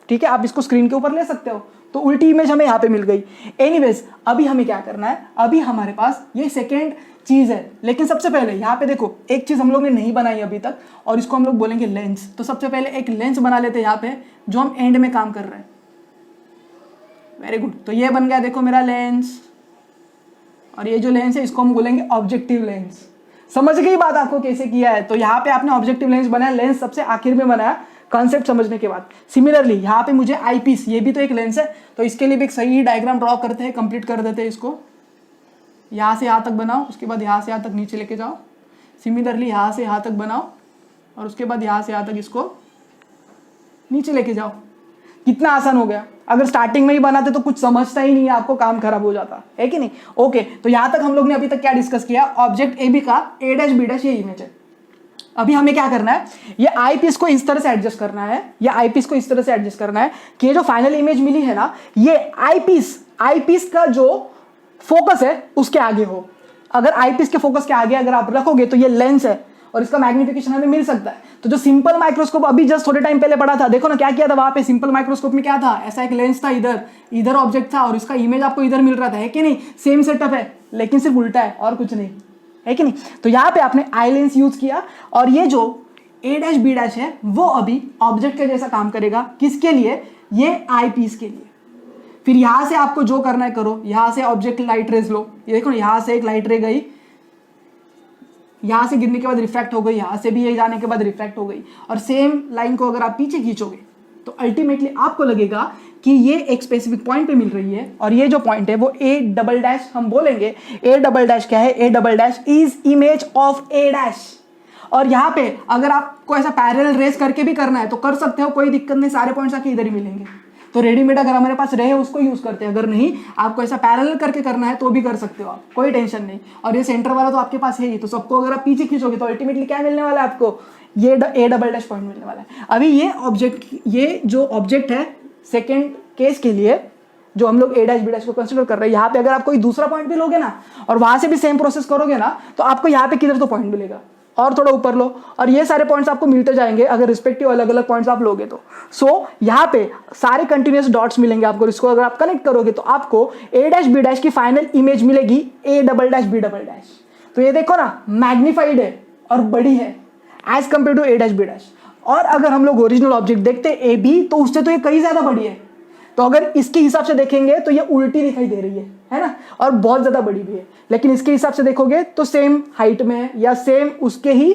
ठीक है, आप इसको स्क्रीन के ऊपर ले सकते हो, तो उल्टी इमेज हमें यहां पे मिल गई। एनीवेज अभी हमें क्या करना है, अभी हमारे पास ये सेकेंड चीज है, लेकिन सबसे पहले यहां पे देखो एक चीज हम लोग ने नहीं बनाई अभी तक, और इसको हम लोग बोलेंगे लेंस। तो सबसे पहले एक लेंस बना लेते हैं यहां पे, जो हम एंड में काम कर रहे हैं। वेरी गुड, तो ये बन गया देखो मेरा लेंस, और ये जो लेंस है इसको हम बोलेंगे ऑब्जेक्टिव लेंस। समझ गई बात आपको कैसे किया है? तो यहाँ पे आपने ऑब्जेक्टिव लेंस बनाया, लेंस सबसे आखिर में बनाया कॉन्सेप्ट समझने के बाद। सिमिलरली यहाँ पे मुझे आई पीस, ये भी तो एक लेंस है, तो इसके लिए भी एक सही डायग्राम ड्रॉ करते हैं, कंप्लीट कर देते हैं इसको। यहाँ से यहाँ तक बनाओ, उसके बाद यहाँ से यहाँ तक नीचे लेके जाओ। सिमिलरली यहाँ से यहाँ तक बनाओ, और उसके बाद यहाँ से यहाँ तक इसको नीचे लेके जाओ। कितना आसान हो गया। अगर स्टार्टिंग में ही बनाते तो कुछ समझता ही नहीं है, आपको काम खराब हो जाता है कि नहीं। ओके, तो यहां तक हम लोग ने अभी तक क्या डिस्कस किया, ऑब्जेक्ट ए बी का ए डैश बी डैश ये इमेज है। अभी हमें क्या करना है, ये आई पीस को इस तरह से एडजस्ट करना है, ये आई पीस को इस तरह से एडजस्ट करना है कि ये जो फाइनल इमेज मिली है ना, ये आई पीस का जो फोकस है उसके आगे हो। अगर आई पीस के फोकस के आगे अगर आप रखोगे तो ये लेंस है और इसका मैग्निफिकेशन हमें मिल सकता है। तो जो सिंपल माइक्रोस्कोप अभी जस्ट थोड़े टाइम पहले पढ़ा था, देखो ना क्या किया था वहां पे। सिंपल माइक्रोस्कोप में क्या था, ऐसा एक लेंस था, इधर ऑब्जेक्ट था और इसका इमेज आपको इधर मिल रहा था, है कि नहीं। सेम सेटअप है लेकिन सिर्फ उल्टा है और कुछ नहीं, है कि नहीं। तो यहाँ पे आपने आई लेंस यूज किया, और ये जो ए डैश बी डैश है वो अभी ऑब्जेक्ट के जैसा काम करेगा। किसके लिए, ये आई पीस के लिए। फिर यहां से आपको जो करना है करो, यहां से ऑब्जेक्ट लाइट रेज लो, ये देखो यहां से एक लाइट रे गई, यहां से गिरने के बाद रिफ्रैक्ट हो गई, यहां से भी ये जाने के बाद रिफ्रैक्ट हो गई, और सेम लाइन को अगर आप पीछे खींचोगे तो अल्टीमेटली आपको लगेगा कि ये एक स्पेसिफिक पॉइंट पे मिल रही है, और ये जो पॉइंट है वो ए डबल डैश हम बोलेंगे। ए डबल डैश क्या है, ए double dash is image of A dash. और यहाँ पे अगर आपको ऐसा पैरेलल रेस करके भी करना है तो कर सकते हो, कोई दिक्कत नहीं, सारे पॉइंट्स आके इधर ही मिलेंगे। तो रेडीमेड अगर हमारे पास रहे उसको यूज करते हैं, अगर नहीं आपको ऐसा पैरेलल करके करना है तो भी कर सकते हो आप, कोई टेंशन नहीं। और ये सेंटर वाला तो आपके पास है ही, तो सबको अगर आप पीछे खींचोगे तो अल्टीमेटली क्या मिलने वाला है आपको, ये ए डबल डैश पॉइंट मिलने वाला है। अभी ये जो ऑब्जेक्ट है सेकेंड केस के लिए जो हम लोग ए डैश बी डैश को कंसीडर कर रहे हैं, यहाँ पे अगर आप कोई दूसरा पॉइंट भी लोगे ना और वहां से भी सेम प्रोसेस करोगे ना, तो आपको यहाँ पे किधर तो पॉइंट मिलेगा, और थोड़ा ऊपर लो, और ये सारे पॉइंट्स आपको मिलते जाएंगे अगर रिस्पेक्टिव अलग अलग पॉइंट्स आप लोगे तो। सो यहाँ पे सारे कंटिन्यूअस डॉट्स मिलेंगे आपको, इसको अगर आप कनेक्ट करोगे तो आपको ए डैश बी डैश की फाइनल इमेज मिलेगी A double dash B double dash. तो ये देखो ना, मैग्नीफाइड है और बड़ी है as compared to A dash B dash. और अगर हम लोग ओरिजिनल ऑब्जेक्ट देखते हैं ए बी, तो उससे तो ये कई ज्यादा बड़ी है। तो अगर इसके हिसाब से देखेंगे तो ये उल्टी दिखाई दे रही है ना, और बहुत ज्यादा बड़ी भी है। लेकिन इसके हिसाब से देखोगे तो सेम हाइट में है, या सेम उसके ही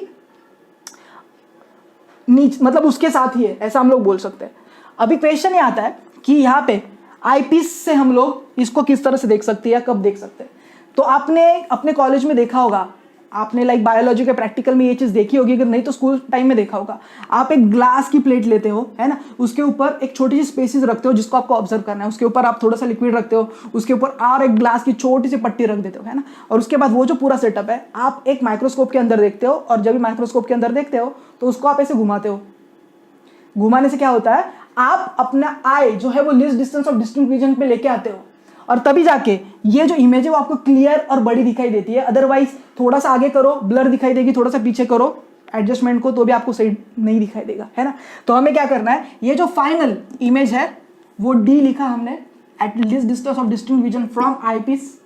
नीचे, मतलब उसके साथ ही है, ऐसा हम लोग बोल सकते हैं। अभी क्वेश्चन ये आता है कि यहाँ पे आई पीस से हम लोग इसको किस तरह से देख सकते हैं या कब देख सकते हैं। तो आपने अपने कॉलेज में देखा होगा, आपने लाइक बायोलॉजी के प्रैक्टिकल में ये चीज देखी होगी, अगर नहीं तो स्कूल टाइम में देखा होगा। आप एक ग्लास की प्लेट लेते हो, है ना, उसके ऊपर एक छोटी सी स्पेसिस रखते हो जिसको आपको ऑब्जर्व करना है, उसके ऊपर आप थोड़ा सा लिक्विड रखते हो, उसके ऊपर और एक ग्लास की छोटी सी पट्टी रख देते हो, है ना, और उसके बाद वो जो पूरा सेटअप है आप एक माइक्रोस्कोप के अंदर देखते हो। और जब भी माइक्रोस्कोप के अंदर देखते हो तो उसको आप ऐसे घुमाते हो। घुमाने से क्या होता है, आप अपना आई जो है वो least distance of distinct region पे लेके आते हो, और तभी जाके ये जो इमेज है वो आपको क्लियर और बड़ी दिखाई देती है। अदरवाइज थोड़ा सा आगे करो ब्लर दिखाई देगी, थोड़ा सा पीछे करो एडजस्टमेंट को तो भी आपको सही नहीं दिखाई देगा, है ना। तो हमें क्या करना है, ये जो फाइनल इमेज है वो डी लिखा हमने, at least distance of distinct region from eyepiece,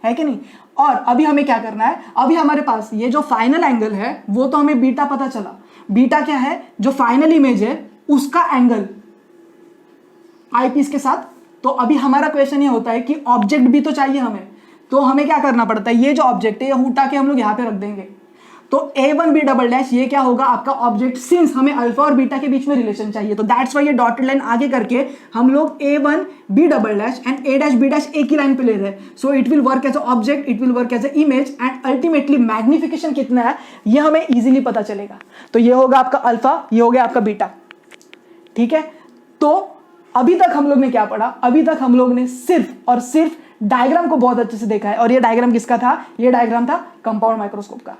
है कि नहीं। और अभी हमें क्या करना है, अभी हमारे पास ये जो फाइनल एंगल है वो तो हमें बीटा पता चला। बीटा क्या है, जो फाइनल इमेज है उसका एंगल आई पीस के साथ। तो अभी हमारा क्वेश्चन ये होता है कि ऑब्जेक्ट भी तो चाहिए हमें, तो हमें क्या करना पड़ता है, ये जो ऑब्जेक्ट है ये उठा के हम लोग यहाँ पे रख देंगे। तो A1 B डबल डैश ये क्या होगा आपका ऑब्जेक्ट, सिंस हमें अल्फा और बीटा के बीच में रिलेशन चाहिए, तो दैट्स वाई ये डॉटेड लाइन आगे करके हम लोग A1 B double dash and A dash B dash एक ही लाइन पे ले रहे हैं। So it will work as a object, it will work as a image, and ultimately magnification कितना है ये हमें इजीली पता चलेगा। तो ये होगा आपका अल्फा, ये हो गया आपका बीटा, ठीक है। तो अभी तक हम लोग ने क्या पढ़ा, अभी तक हम लोग ने सिर्फ और सिर्फ डायग्राम को बहुत अच्छे से देखा है। और ये डायग्राम किसका था, ये डायग्राम था कंपाउंड माइक्रोस्कोप का।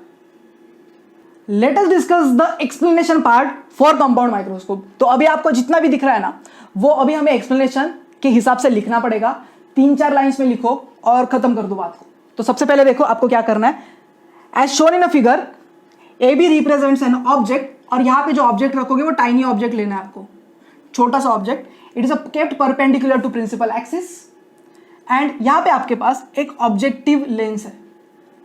Late us discuss the explanation part for compound microscope. तो अभी आपको जितना भी दिख रहा है ना, वो अभी हमें एक्सप्लेनेशन के हिसाब से लिखना पड़ेगा। 3-4 लाइंस में लिखो और खत्म कर दो बात को। तो सबसे पहले देखो आपको क्या करना है, as shown in a figure A B represents an object, और यहां पे जो ऑब्जेक्ट रखोगे वो टाइनी ऑब्जेक्ट लेना है आपको, छोटा सा object. It is kept perpendicular to principal axis, and यहां पे आपके पास एक ऑब्जेक्टिव लेंस है,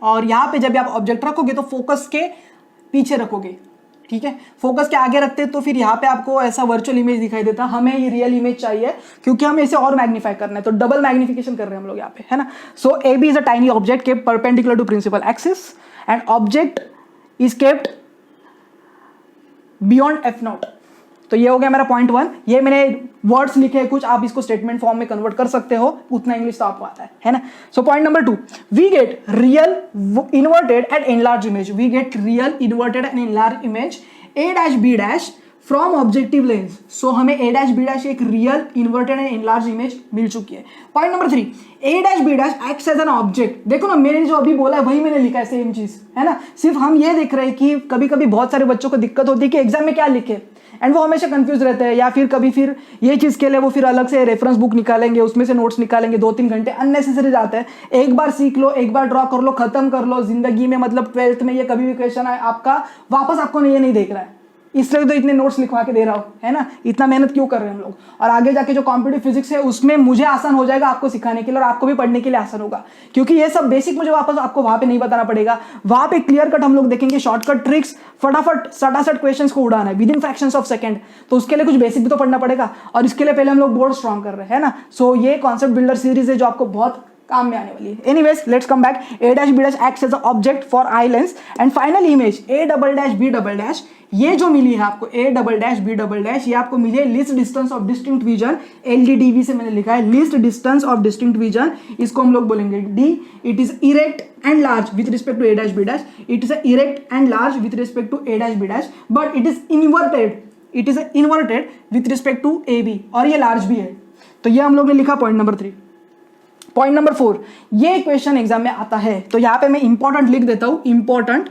और यहां पे जब आप ऑब्जेक्ट रखोगे तो फोकस के पीछे रखोगे, ठीक है. फोकस के आगे रखते तो फिर यहाँ पे आपको ऐसा वर्चुअल इमेज दिखाई देता. हमें ये रियल इमेज चाहिए क्योंकि हमें इसे और मैग्नीफाई करना है, तो डबल मैग्निफिकेशन कर रहे हैं हम लोग यहाँ पे, है ना. So A B is a tiny object kept perpendicular to principal axis and object is kept beyond F naught. तो ये हो गया मेरा पॉइंट 1. ये मैंने वर्ड्स लिखे हैं कुछ, आप इसको स्टेटमेंट फॉर्म में कन्वर्ट कर सकते हो, उतना इंग्लिश तो आपको आता है ना. So point number 2, we get real inverted and enlarge image. We get real inverted and enlarge image A dash B dash from objective lens. So हमें ए डैश बी डैश एक real inverted and enlarge image मिल चुकी है. Point number 3, A dash B dash acts as an object. देखो ना, मैंने जो अभी बोला है वही मैंने लिखा है, सेम चीज है ना. सिर्फ हम ये देख रहे हैं कि कभी कभी बहुत सारे बच्चों को दिक्कत होती है कि एग्जाम में क्या लिखे, एंड वो हमेशा कंफ्यूज रहते हैं, या फिर कभी फिर ये चीज के लिए वो फिर अलग से रेफरेंस बुक निकालेंगे, उसमें से नोट्स निकालेंगे, 2-3 घंटे अननेसेसरी जाते हैं. एक बार सीख लो, एक बार ड्रॉ कर लो, खत्म कर लो. जिंदगी में मतलब 12th में ये कभी भी क्वेश्चन है आपका, वापस आपको ये नहीं देख रहा है, इसलिए तो इतने नोट्स लिखवा के दे रहा हूं, है ना. इतना मेहनत क्यों कर रहे हैं हम लोग. और आगे जाके जो कॉम्पिटिटिव फिजिक्स है उसमें मुझे आसान हो जाएगा आपको सिखाने के लिए, और आपको भी पढ़ने के लिए आसान होगा, क्योंकि ये सब बेसिक मुझे वापस आपको वहां पे नहीं बताना पड़ेगा. वहां पे क्लियर कट हम लोग देखेंगे, शॉर्टकट ट्रिक्स, फटाफट सटासट क्वेश्चंस को उड़ाना है with in fractions of second. तो उसके लिए कुछ बेसिक भी तो पढ़ना पड़ेगा, और इसके लिए पहले हम लोग बोर्ड स्ट्रॉन्ग कर रहे हैं, है ना. सो ये कॉन्सेप्ट बिल्डर सीरीज है जो आपको बहुत काम में आने वाली है. Anyways, let's come back. A dash B dash acts as a object for eye lens and final image A double dash B double dash. ये जो मिली है आपको A double dash B double dash, ये आपको मिली है least distance of distinct vision. LDDV से मैंने लिखा है least distance of distinct vision. इसको हम लोग बोलेंगे D. It is erect and large with respect to A dash B dash. It is erect and large with respect to A dash B dash, but it is inverted. It is inverted with respect to AB, और ये large भी है. तो ये हम लोग ने लिखा पॉइंट नंबर 3. पॉइंट नंबर 4, ये क्वेश्चन एग्जाम में आता है, तो यहाँ पे मैं इंपॉर्टेंट लिख देता हूं. इंपॉर्टेंट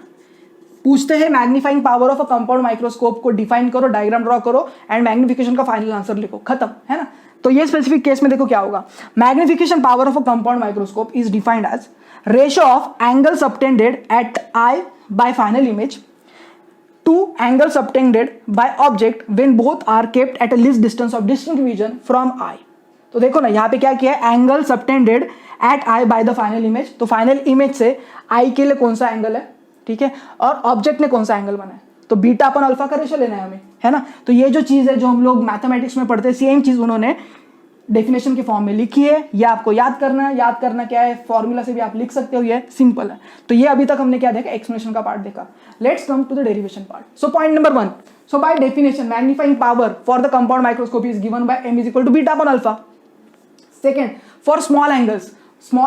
पूछते हैं magnifying power of a compound microscope को डिफाइन करो, डायग्राम ड्रॉ करो एंड मैग्निफिकेशन का फाइनल आंसर लिखो, खत्म, है ना. तो ये स्पेसिफिक केस में देखो क्या होगा. Magnification power of a compound microscope is defined as ratio of angles obtained at eye by final image to angles obtained by object when both are kept at a least distance of distinct vision from eye. तो देखो ना, यहाँ पे क्या किया है, angles obtained at eye by the final image. तो final image से आई के लिए कौन सा एंगल है, ठीक है, और ऑब्जेक्ट ने कौन सा एंगल बनाया, तो बीटा अपन अल्फा का रेशियो लेना है हमें, है ना. तो ये जो चीज है जो हम लोग मैथमेटिक्स में पढ़ते हैं, सेम चीज उन्होंने डेफिनेशन के फॉर्म में लिखी है. ये आपको याद करना है. याद करना क्या है, फॉर्मूला से भी आप लिख सकते हो, ये सिंपल है. तो ये अभी तक हमने क्या देखा, एक्सप्लेनेशन का पार्ट देखा. Let's come to the derivation part. So point number 1, so by definition magnifying power for the compound microscope is given by m is equal to beta upon alpha. Second, for small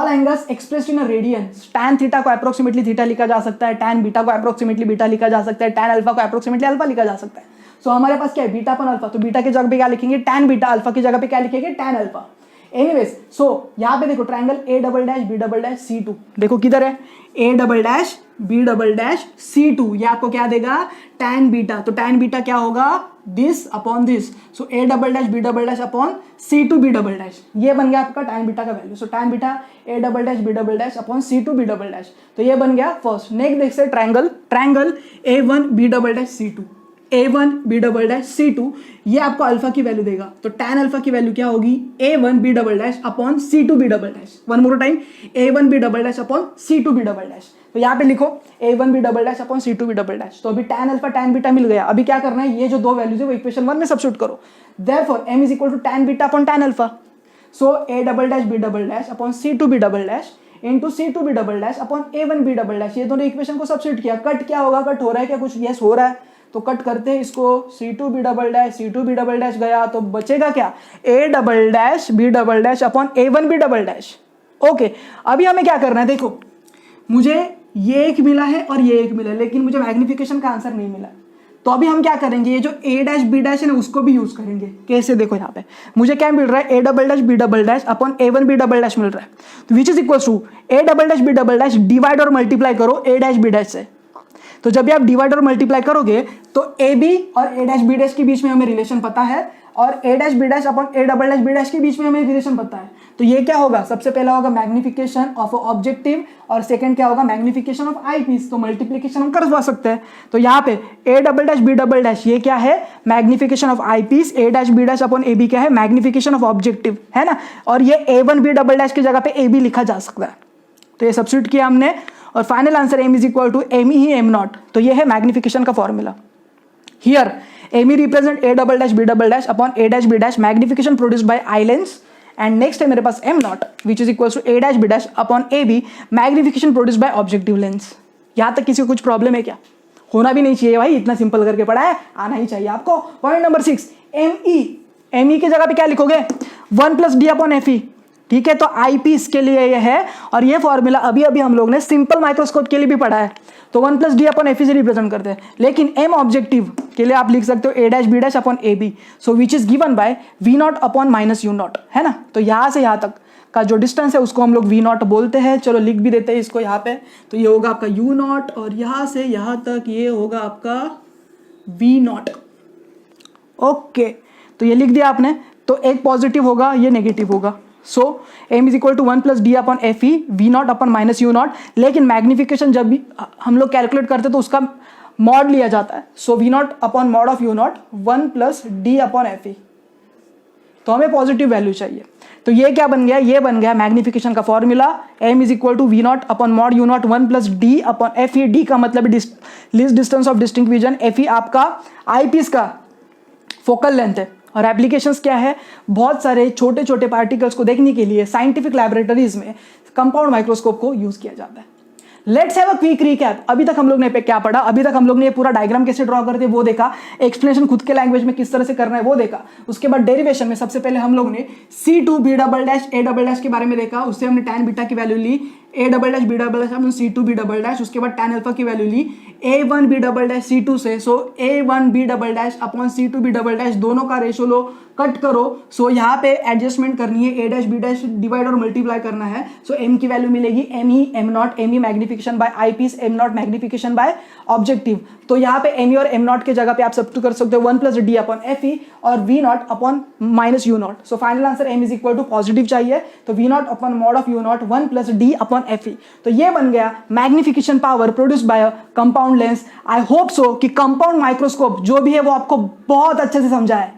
angles expressed in a radian, tan theta को approximately theta लिखा जा सकता है, tan beta को approximately beta लिखा जा सकता है, tan अल्फा को अप्रोक्सीमेटली अल्फा लिखा जा सकता है. सो हमारे पास क्या है, बीटा अपन अल्फा. तो बीटा की जगह पे क्या लिखेंगे, tan बीटा. अल्फा की जगह पे क्या लिखेंगे, tan अल्फा. एनीवेज, सो यहाँ पे देखो triangle A double dash B double dash C2, देखो किधर है, A double dash B double dash C2. ये आपको क्या देगा, tan बीटा. तो tan बीटा क्या होगा, this upon this. So A double dash B double dash upon C2 B double dash. ये बन गया आपका tan बीटा का value. So tan beta A double dash B double dash upon C2 B double dash. तो ये बन गया first. Next देख से triangle A1 B double dash C2, A1 B double dash C2. ये आपको अल्फा की वैल्यू देगा. तो tan अल्फा की वैल्यू क्या होगी, A1 B double dash upon C2 B double dash. One more time, A1 B double dash upon C2 B double dash. तो यहाँ पे लिखो A1 B double dash upon C2 B double dash. तो अभी tan alpha tan beta मिल गया. अभी क्या करना है, ये जो दो वैल्यूज है वो इक्वेशन 1 में सब्स्टिट्यूट करो. Therefore m is equal to tan beta upon tan alpha. So A double dash B double dash upon C2 B double dash into C2 B double dash upon A1 B double dash. ये दोनों equation को substitute किया. Cut क्या होगा, cut हो रहा है क्या कुछ, यस हो रहा है. तो कट करते हैं इसको, C2 B double dash C2 B double dash गया. तो बचेगा क्या, A double dash B double dash upon A1 B double dash. Okay, अभी हमें क्या करना है, देखो मुझे ये एक मिला है और ये एक मिला है, लेकिन मुझे मैग्निफिकेशन का आंसर नहीं मिला. तो अभी हम क्या करेंगे, ये जो A डैश B डैश है ना उसको भी यूज करेंगे. कैसे, देखो यहाँ पे मुझे क्या मिल रहा है, A double dash B double dash upon A1 B double dash मिल रहा है. तो which is equal to A double dash B double dash divide और मल्टीप्लाई करो A डैश B डैश से. तो जब भी आप डिवाइड और मल्टीप्लाई करोगे तो AB और A डैश B डैश के बीच में हमें रिलेशन पता है, और A dash B dash upon A double dash B dash के बीच में हमें रिलेशन पता है। तो ये क्या होगा, सबसे पहला होगा मैग्निफिकेशन ऑफ ऑब्जेक्टिव और सेकंड क्या होगा, मैग्निफिकेशन ऑफ आई पीस। तो मल्टीप्लीकेशन हम करवा सकते हैं। तो यहाँ पे A double dash B double dash ये क्या है, magnification of eyepiece, A dash B dash upon A B क्या है, मैग्निफिकेशन ऑफ ऑब्जेक्टिव, है ना। और ये A one B double dash की जगह पे ए बी लिखा जा सकता है। तो ये सब्स्टिट्यूट किया हमने और final answer M is equal to M ही एम नॉट। तो ये है मैग्निफिकेशन का formula. Here M represent A double dash B double dash upon A dash B dash, magnification produced by eye lens. And next है मेरे पास M naught which is equal to A dash B dash upon A B, magnification produced by objective lens. यहां तक किसी को कुछ problem है क्या? होना भी नहीं चाहिए भाई, इतना सिंपल करके पढ़ा है, आना ही चाहिए आपको। पॉइंट नंबर 6, एम ई की जगह पे क्या लिखोगे, 1 plus D upon F E. ठीक है, तो आई पीस के लिए ये है और ये फॉर्मूला अभी अभी हम लोग ने सिंपल माइक्रोस्कोप के लिए भी पढ़ा है। तो 1 plus D upon F E से रिप्रेजेंट करते हैं, लेकिन एम ऑब्जेक्टिव के लिए आप लिख सकते हो A dash B dash upon A B, so which is given by V not upon minus U naught, है ना। तो यहां से यहां तक का जो डिस्टेंस है उसको हम लोग वी नॉट बोलते हैं। चलो लिख भी देते हैं इसको यहाँ पे। तो ये होगा आपका यू नॉट और यहां से यहां तक ये होगा आपका वी नॉट। ओके, तो ये लिख दिया आपने। तो एक पॉजिटिव होगा, ये नेगेटिव होगा। So M is equal to 1 plus D upon F E, V not upon minus U naught. लेकिन मैग्निफिकेशन जब भी हम लोग कैलकुलेट करते हैं तो उसका मॉड लिया जाता है। So v not upon mod of you not 1 plus D upon F E. तो हमें पॉजिटिव वैल्यू चाहिए। तो ये क्या बन गया, ये बन गया मैग्निफिकेशन का formula, m is equal to v not upon mod u not 1 plus D upon F e. D का मतलब least distance of distinct vision, f e आपका आई पीस का फोकल लेंथ है। और एप्लीकेशंस क्या है, बहुत सारे छोटे छोटे पार्टिकल्स को देखने के लिए साइंटिफिक लैबोरेटरीज में कंपाउंड माइक्रोस्कोप को यूज किया जाता है। Let's have a quick recap. अभी तक हम लोग ने क्या पढ़ा, अभी तक हम लोग ने ये पूरा डायग्राम कैसे ड्रॉ करते हैं वो देखा, एक्सप्लेनेशन खुद के लैंग्वेज में किस तरह से करना है वो देखा। उसके बाद डेरिवेशन में सबसे पहले हम लोग ने C2 B double dash A double dash के बारे में देखा, उससे हमने tan बीटा की वैल्यू ली, A double dash B double dash हमने C2 B डबल डैश, उसके बाद tan अल्फा की वैल्यू ली A1 B double dash C2 से। So A1 B double dash upon C2 B double dash, दोनों का रेशो लो, कट करो। सो यहाँ पे एडजस्टमेंट करनी है, A dash B dash divide और मल्टीप्लाई करना है। सो M की वैल्यू मिलेगी m e m not, m e magnification by eyepiece, m not magnification by objective. तो यहाँ पे एम ई और एम नॉट के जगह पे आप सब्स्टिट्यूट कर सकते हो 1 plus D upon F E और V not upon minus U naught. So final answer M is equal to positive चाहिए, तो V not upon mod of you not 1 plus D upon F E. तो ये बन गया magnification power produced by compound lens. I hope so कि compound microscope जो भी है वो आपको बहुत अच्छे से समझा है।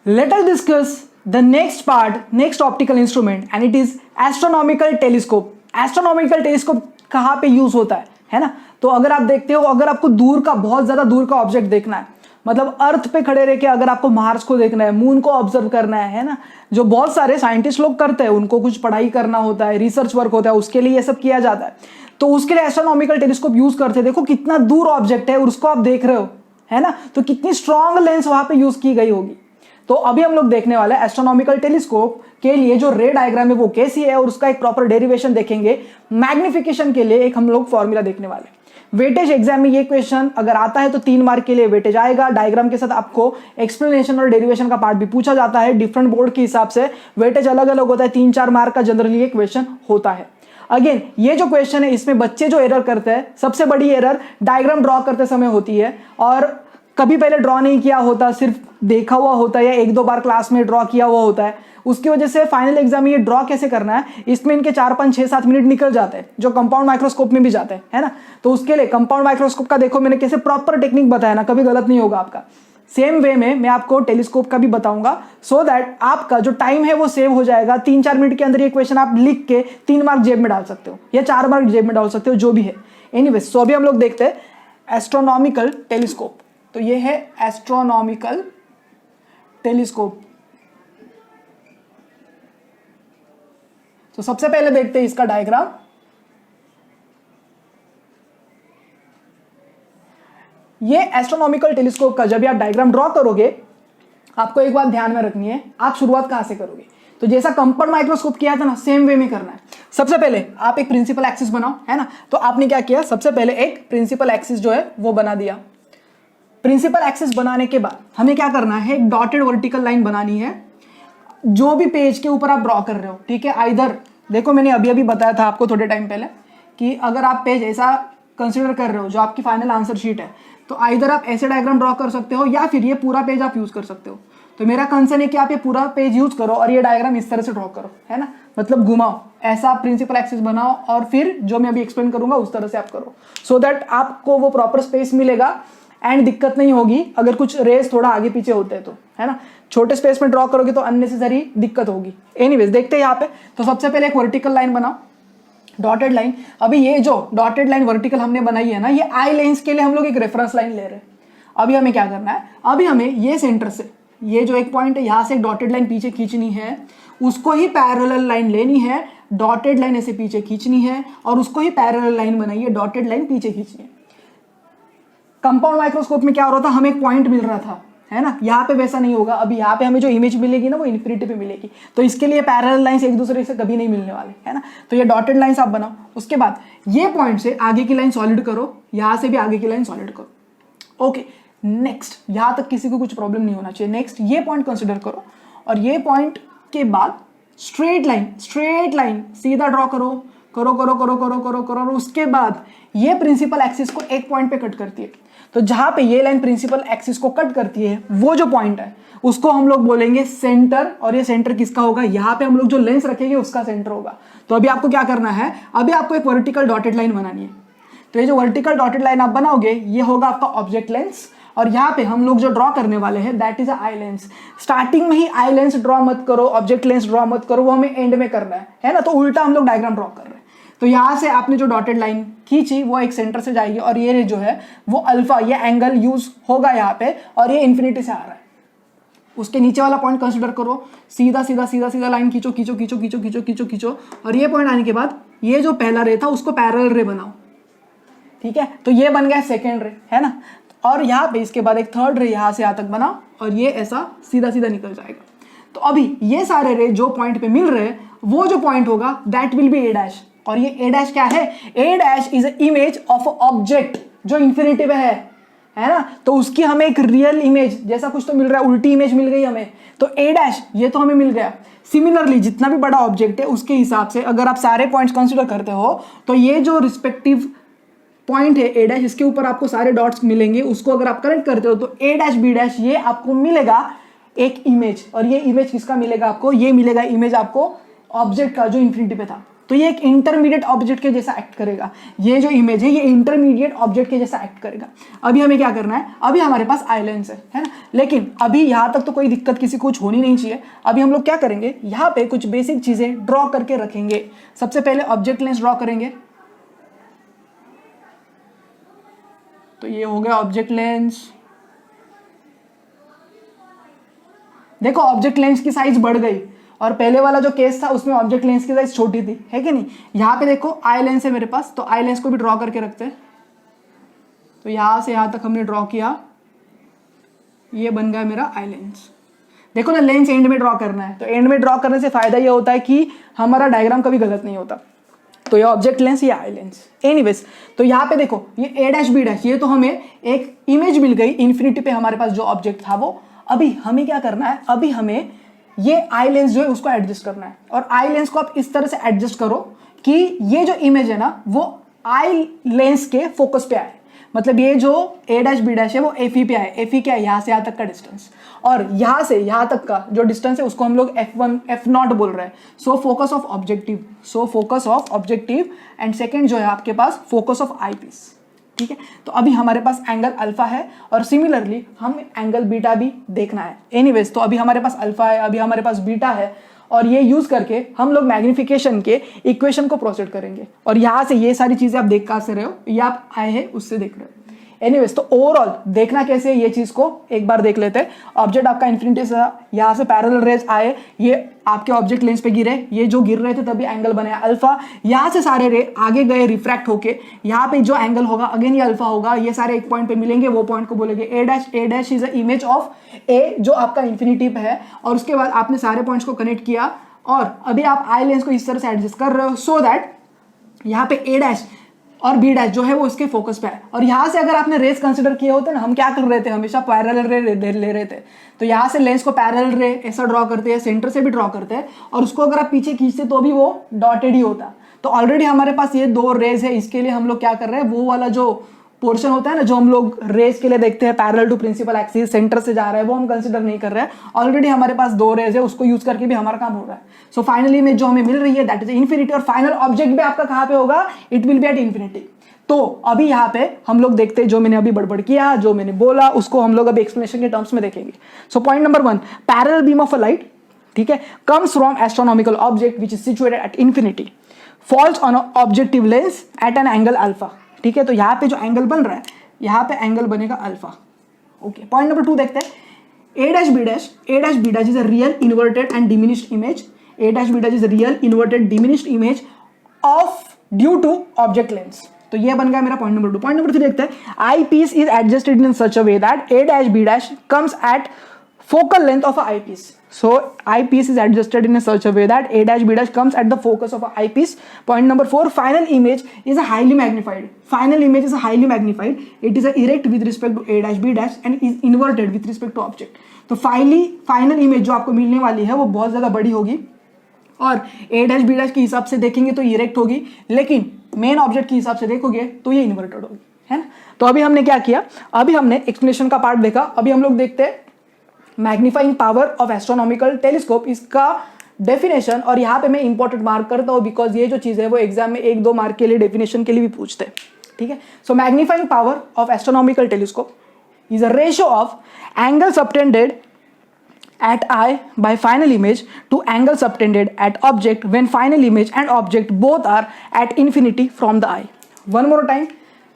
Let us discuss the next part, next optical instrument, and it is astronomical telescope. Astronomical telescope कहाँ पे यूज होता है ना। तो अगर आप देखते हो, अगर आपको दूर का, बहुत ज्यादा दूर का ऑब्जेक्ट देखना है, मतलब अर्थ पे खड़े रह के अगर आपको मार्स को देखना है, मून को ऑब्जर्व करना है ना, जो बहुत सारे साइंटिस्ट लोग करते हैं, उनको कुछ पढ़ाई करना होता है, रिसर्च वर्क होता है, उसके लिए ये सब किया जाता है। तो उसके लिए एस्ट्रोनॉमिकल टेलीस्कोप यूज करते हैं। देखो कितना दूर ऑब्जेक्ट है और उसको आप देख रहे हो, है ना, तो कितनी स्ट्रॉन्ग लेंस वहां पे यूज की गई होगी। तो अभी हम लोग देखने वाले हैं एस्ट्रोनॉमिकल टेलीस्कोप के लिए जो रे डायग्राम है वो कैसी है और उसका एक प्रॉपर डेरिवेशन देखेंगे। मैग्निफिकेशन के लिए एक हम लोग फॉर्मूला देखने वाले हैं। वेटेज एग्जाम में ये क्वेश्चन अगर आता है तो 3 मार्क के लिए वेटेज आएगा। डायग्राम के साथ आपको एक्सप्लेनेशन और डेरिवेशन का पार्ट भी पूछा जाता है। डिफरेंट बोर्ड के हिसाब से वेटेज अलग अलग होता है, 3-4 मार्क का जनरली ये क्वेश्चन होता है। अगेन ये जो क्वेश्चन है इसमें बच्चे जो एरर करते हैं, सबसे बड़ी एरर डायग्राम ड्रॉ करते समय होती है और कभी पहले ड्रॉ नहीं किया होता, सिर्फ देखा हुआ होता है या 1-2 बार क्लास में ड्रॉ किया हुआ होता है। उसकी वजह से फाइनल एग्जाम में ये ड्रॉ कैसे करना है, इसमें इनके 4-5-6-7 मिनट निकल जाते हैं, जो कंपाउंड माइक्रोस्कोप में भी जाते हैं, है ना। तो उसके लिए कंपाउंड माइक्रोस्कोप का देखो मैंने कैसे प्रॉपर टेक्निक बताया ना, कभी गलत नहीं होगा आपका। सेम वे में मैं आपको टेलीस्कोप का भी बताऊंगा, सो दैट आपका जो टाइम है वो सेव हो जाएगा। 3-4 मिनट के अंदर ये क्वेश्चन आप लिख के 3 मार्क जेब में डाल सकते हो या 4 मार्क जेब में डाल सकते हो, जो भी है। एनीवेज, सो अभी हम लोग देखते हैं एस्ट्रोनॉमिकल टेलीस्कोप। तो ये है एस्ट्रोनॉमिकल टेलीस्कोप। तो सबसे पहले देखते हैं इसका डायग्राम। ये एस्ट्रोनॉमिकल टेलीस्कोप का जब आप डायग्राम ड्रॉ करोगे, आपको एक बात ध्यान में रखनी है, आप शुरुआत कहां से करोगे। तो जैसा कंपाउंड माइक्रोस्कोप किया था ना, सेम वे में करना है। सबसे पहले आप एक प्रिंसिपल एक्सिस बनाओ, है ना। तो आपने क्या किया, सबसे पहले एक प्रिंसिपल एक्सिस जो है वो बना दिया। प्रिंसिपल एक्सिस बनाने के बाद हमें क्या करना है, एक डॉटेड वर्टिकल लाइन बनानी है जो भी पेज के ऊपर आप ड्रॉ कर रहे हो, ठीक है। आइदर देखो मैंने अभी अभी बताया था आपको थोड़े टाइम पहले कि अगर आप पेज ऐसा कंसिडर कर रहे हो जो आपकी फाइनल आंसर शीट है, तो आइदर आप ऐसे डायग्राम ड्रॉ कर सकते हो या फिर ये पूरा पेज आप यूज कर सकते हो। तो मेरा कंसर्न है कि आप ये पूरा पेज यूज करो और ये डायग्राम इस तरह से ड्रॉ करो, है ना, मतलब घुमाओ, ऐसा प्रिंसिपल एक्सिस बनाओ और फिर जो मैं अभी एक्सप्लेन करूंगा उस तरह से आप करो, सो दैट आपको वो प्रॉपर स्पेस मिलेगा एंड दिक्कत नहीं होगी अगर कुछ रेस थोड़ा आगे पीछे होते हैं तो, है ना। छोटे स्पेस में ड्रॉ करोगे तो अननेसेसरी दिक्कत होगी। एनीवेज देखते हैं यहाँ पे। तो सबसे पहले एक वर्टिकल लाइन बनाओ, डॉटेड लाइन। अभी ये जो डॉटेड लाइन वर्टिकल हमने बनाई है ना, ये आई लेंस के लिए हम लोग एक रेफरेंस लाइन ले रहे हैं। अभी हमें क्या करना है, अभी हमें ये सेंटर से ये जो एक पॉइंट है यहाँ से एक डॉटेड लाइन पीछे खींचनी है, उसको ही पैरेलल लाइन लेनी है, डॉटेड लाइन ऐसे पीछे खींचनी है और उसको ही पैरेलल लाइन बनाइए, डॉटेड लाइन पीछे खींचनी है। कंपाउंड माइक्रोस्कोप में क्या हो रहा था, हमें एक पॉइंट मिल रहा था, है ना, यहाँ पे वैसा नहीं होगा। अभी यहाँ पे हमें जो इमेज मिलेगी ना वो इन्फिनिटी पे मिलेगी, तो इसके लिए पैरेलल लाइंस एक दूसरे से कभी नहीं मिलने वाले, है ना। तो ये डॉटेड लाइंस आप बनाओ। उसके बाद ये पॉइंट से आगे की लाइन सॉलिड करो, यहाँ से भी आगे की लाइन सॉलिड करो। ओके, नेक्स्ट, यहाँ तक किसी को कुछ प्रॉब्लम नहीं होना चाहिए। नेक्स्ट ये पॉइंट कंसिडर करो और ये पॉइंट के बाद स्ट्रेट लाइन सीधा ड्रॉ करो करो करो करो करो करो करो और उसके बाद ये प्रिंसिपल एक्सिस को एक पॉइंट पे कट करती है। तो जहां पे ये लाइन प्रिंसिपल एक्सिस को कट करती है वो जो पॉइंट है उसको हम लोग बोलेंगे सेंटर, और ये सेंटर किसका होगा, यहाँ पे हम लोग जो लेंस रखेंगे उसका सेंटर होगा। तो अभी आपको क्या करना है, अभी आपको एक वर्टिकल डॉटेड लाइन बनानी है। तो ये जो वर्टिकल डॉटेड लाइन आप बनाओगे ये होगा आपका ऑब्जेक्ट लेंस, और यहाँ पे हम लोग जो ड्रॉ करने वाले हैं that is eye lens. Starting में ही आई लेंस ड्रॉ मत करो, ऑब्जेक्ट लेंस ड्रॉ मत करो, वो हमें एंड में करना है ना। तो उल्टा हम लोग डायग्राम ड्रॉ कर रहे हैं। तो यहाँ से आपने जो डॉटेड लाइन खींची वो एक सेंटर से जाएगी और ये जो है वो अल्फा, ये एंगल यूज होगा यहाँ पे और ये इन्फिनिटी से आ रहा है। उसके नीचे वाला पॉइंट कंसिडर करो, सीधा सीधा सीधा सीधा लाइन खींचो खींचो खींचो खींचो खींचो खींचो खींचो और ये पॉइंट आने के बाद ये जो पहला रे था उसको पैरेलल रे बनाओ, ठीक है। तो ये बन गया सेकेंड रे, है ना। और यहाँ पे इसके बाद एक थर्ड रे यहाँ से यहाँ तक बनाओ और ये ऐसा सीधा सीधा निकल जाएगा। तो अभी ये सारे रे जो पॉइंट पे मिल रहे हैं वो जो पॉइंट होगा that will be A dash. और ये ए डैश क्या है, A dash is image of object जो इन्फिनिटी पे है ना। तो उसकी हमें एक रियल इमेज जैसा कुछ तो मिल रहा है, उल्टी इमेज मिल गई हमें, तो ए डैश ये तो हमें मिल गया। सिमिलरली जितना भी बड़ा ऑब्जेक्ट है उसके हिसाब से अगर आप सारे पॉइंट्स कंसिडर करते हो तो ये जो रिस्पेक्टिव पॉइंट है ए डैश, इसके ऊपर आपको सारे डॉट्स मिलेंगे, उसको अगर आप कनेक्ट करते हो तो ए डैश बी डैश ये आपको मिलेगा एक इमेज। और ये इमेज किसका मिलेगा आपको, ये मिलेगा इमेज आपको ऑब्जेक्ट का जो इन्फिनिटी पे था। तो ये एक इंटरमीडिएट ऑब्जेक्ट के जैसा एक्ट करेगा, ये जो इमेज है ये इंटरमीडिएट ऑब्जेक्ट के जैसा एक्ट करेगा। अभी हमें क्या करना है, अभी हमारे पास आई लेंस है ना, लेकिन अभी यहाँ तक तो कोई दिक्कत किसी को कुछ होनी नहीं चाहिए। अभी हम लोग क्या करेंगे, यहाँ पे कुछ बेसिक चीजें ड्रॉ करके रखेंगे। सबसे पहले ऑब्जेक्ट लेंस ड्रॉ करेंगे, तो ये हो गया ऑब्जेक्ट लेंस। देखो ऑब्जेक्ट लेंस की साइज बढ़ गई और पहले वाला जो केस था उसमें ऑब्जेक्ट लेंस की साइज छोटी थी, है कि नहीं। यहाँ पे देखो आई लेंस है मेरे पास, तो आई लेंस को भी ड्रॉ करके रखते हैं। तो यहाँ से यहाँ तक हमने ड्रॉ किया, ये बन गया मेरा आई लेंस। देखो ना, लेंस एंड में ड्रॉ करना है, तो एंड में ड्रॉ करने से फायदा ये होता है कि हमारा डायग्राम कभी गलत नहीं होता। तो ये ऑब्जेक्ट लेंस, ये आई लेंस। एनीवेज, तो यहाँ पे देखो ये ए डैश बी डैश, ये तो हमें एक इमेज मिल गई इन्फिनिटी पे हमारे पास जो ऑब्जेक्ट था वो। अभी हमें क्या करना है, अभी हमें ये आई लेंस जो है उसको एडजस्ट करना है। और आई लेंस को आप इस तरह से एडजस्ट करो कि ये जो इमेज है ना वो आई लेंस के फोकस पे आए। मतलब ये जो ए डैश बी डैश है वो एफ ई पे आए। एफ ई क्या है, यहाँ से यहाँ तक का डिस्टेंस, और यहाँ से यहाँ तक का जो डिस्टेंस है उसको हम लोग F1 F0 बोल रहे हैं। So focus of objective, so focus of objective, and second जो है आपके पास फोकस ऑफ आई पीस, ठीक है। तो अभी हमारे पास एंगल अल्फा है और सिमिलरली हम एंगल बीटा भी देखना है। एनीवेज, तो अभी हमारे पास अल्फा है, अभी हमारे पास बीटा है, और ये यूज करके हम लोग मैग्निफिकेशन के इक्वेशन को प्रोसीड करेंगे। और यहाँ से ये सारी चीजें आप देख कहाँ से रहे हो, ये आप आए हैं उससे देख रहे हो। एनीवेज, तो ओवरऑल देखना कैसे है ये चीज को एक बार देख लेते हैं। ऑब्जेक्ट आपका इन्फिनिटी से यहाँ से पैरेलल रेज आए, ये आपके ऑब्जेक्ट लेंस पे गिरे, ये जो गिर रहे थे तभी एंगल बने अल्फा। यहाँ से सारे रे आगे गए रिफ्रैक्ट होके, यहाँ पे जो एंगल होगा अगेन ये अल्फा होगा। ये सारे एक पॉइंट पे मिलेंगे, वो पॉइंट को बोलेंगे A dash. A dash is a image of A जो आपका इन्फिनिटी पे है। और उसके बाद आपने सारे पॉइंट्स को कनेक्ट किया और अभी आप आई लेंस को इस तरह से एडजस्ट कर रहे हो सो दैट यहाँ पे ए डैश और बी डैश जो है वो उसके फोकस पे है। और यहाँ से अगर आपने रेस कंसिडर किए होते ना, हम क्या कर रहे थे, हमेशा पैरेलल रे ले रहे थे। तो यहाँ से लेंस को पैरेलल रे ऐसा ड्रॉ करते हैं, सेंटर से भी ड्रॉ करते हैं, और उसको अगर आप पीछे खींचते तो भी वो डॉटेड ही होता। तो ऑलरेडी हमारे पास ये दो रेज है, इसके लिए हम लोग क्या कर रहे हैं, वो वाला जो पोर्शन होता है ना जो हम लोग रेस के लिए देखते हैं, parallel to principal axis, centre से जा रहा है, वो हम कंसिडर नहीं कर रहे हैं। ऑलरेडी हमारे पास 2 रेज है, उसको यूज करके भी हमारा काम हो रहा है। सो फाइनली में जो हमें मिल रही है दैट इज इन्फिनिटी, और फाइनल ऑब्जेक्ट भी आपका कहां पे होगा, it will be at infinity. तो अभी यहाँ पे हम लोग देखते हैं, जो मैंने अभी बड़बड़ किया, जो मैंने बोला, उसको हम लोग अभी एक्सप्लेनेशन के टर्म्स में देखेंगे। So point number 1, parallel beam of a light, ठीक है, comes from astronomical object which is situated at infinity, falls on objective lens at an angle alpha. ठीक है, तो यहाँ पे जो एंगल बन रहा है, यहाँ पे एंगल बनेगा अल्फा। ओके, पॉइंट नंबर 2 देखते हैं, a dash b dash is a real inverted and diminished image. A dash b dash is a real inverted diminished image of due to object length. तो ये बन गया मेरा point number 2। Point number 3 देखते हैं, eyepiece is adjusted in such a way that a dash b dash comes at focal length of a eyepiece. So eyepiece is adjusted in a such a way that a dash b dash comes at the focus of a eyepiece. Point number 4, final image is a highly magnified. Final image is a highly magnified. It is a erect with respect to a dash b dash and is inverted with respect to object. तो final image जो आपको मिलने वाली है वो बहुत ज़्यादा बड़ी होगी, और a dash b dash के हिसाब से देखेंगे तो इरेक्ट होगी, लेकिन मेन ऑब्जेक्ट के हिसाब से देखोगे तो ये इन्वर्टेड होगी, है ना। तो अभी हमने क्या किया, अभी हमने एक्सप्लेनेशन का पार्ट देखा। अभी हम लोग देखते हैं magnifying power of astronomical telescope, इसका डेफिनेशन। और यहाँ पे मैं इंपॉर्टेंट मार्क करता हूँ बिकॉज ये जो चीज़ है वो एग्जाम में 1-2 मार्क के लिए डेफिनेशन के लिए भी पूछते हैं, ठीक है। So magnifying power of astronomical telescope is a ratio of angle subtended at eye by final image to angle subtended at object when final image and object both are at infinity from the eye. One more time,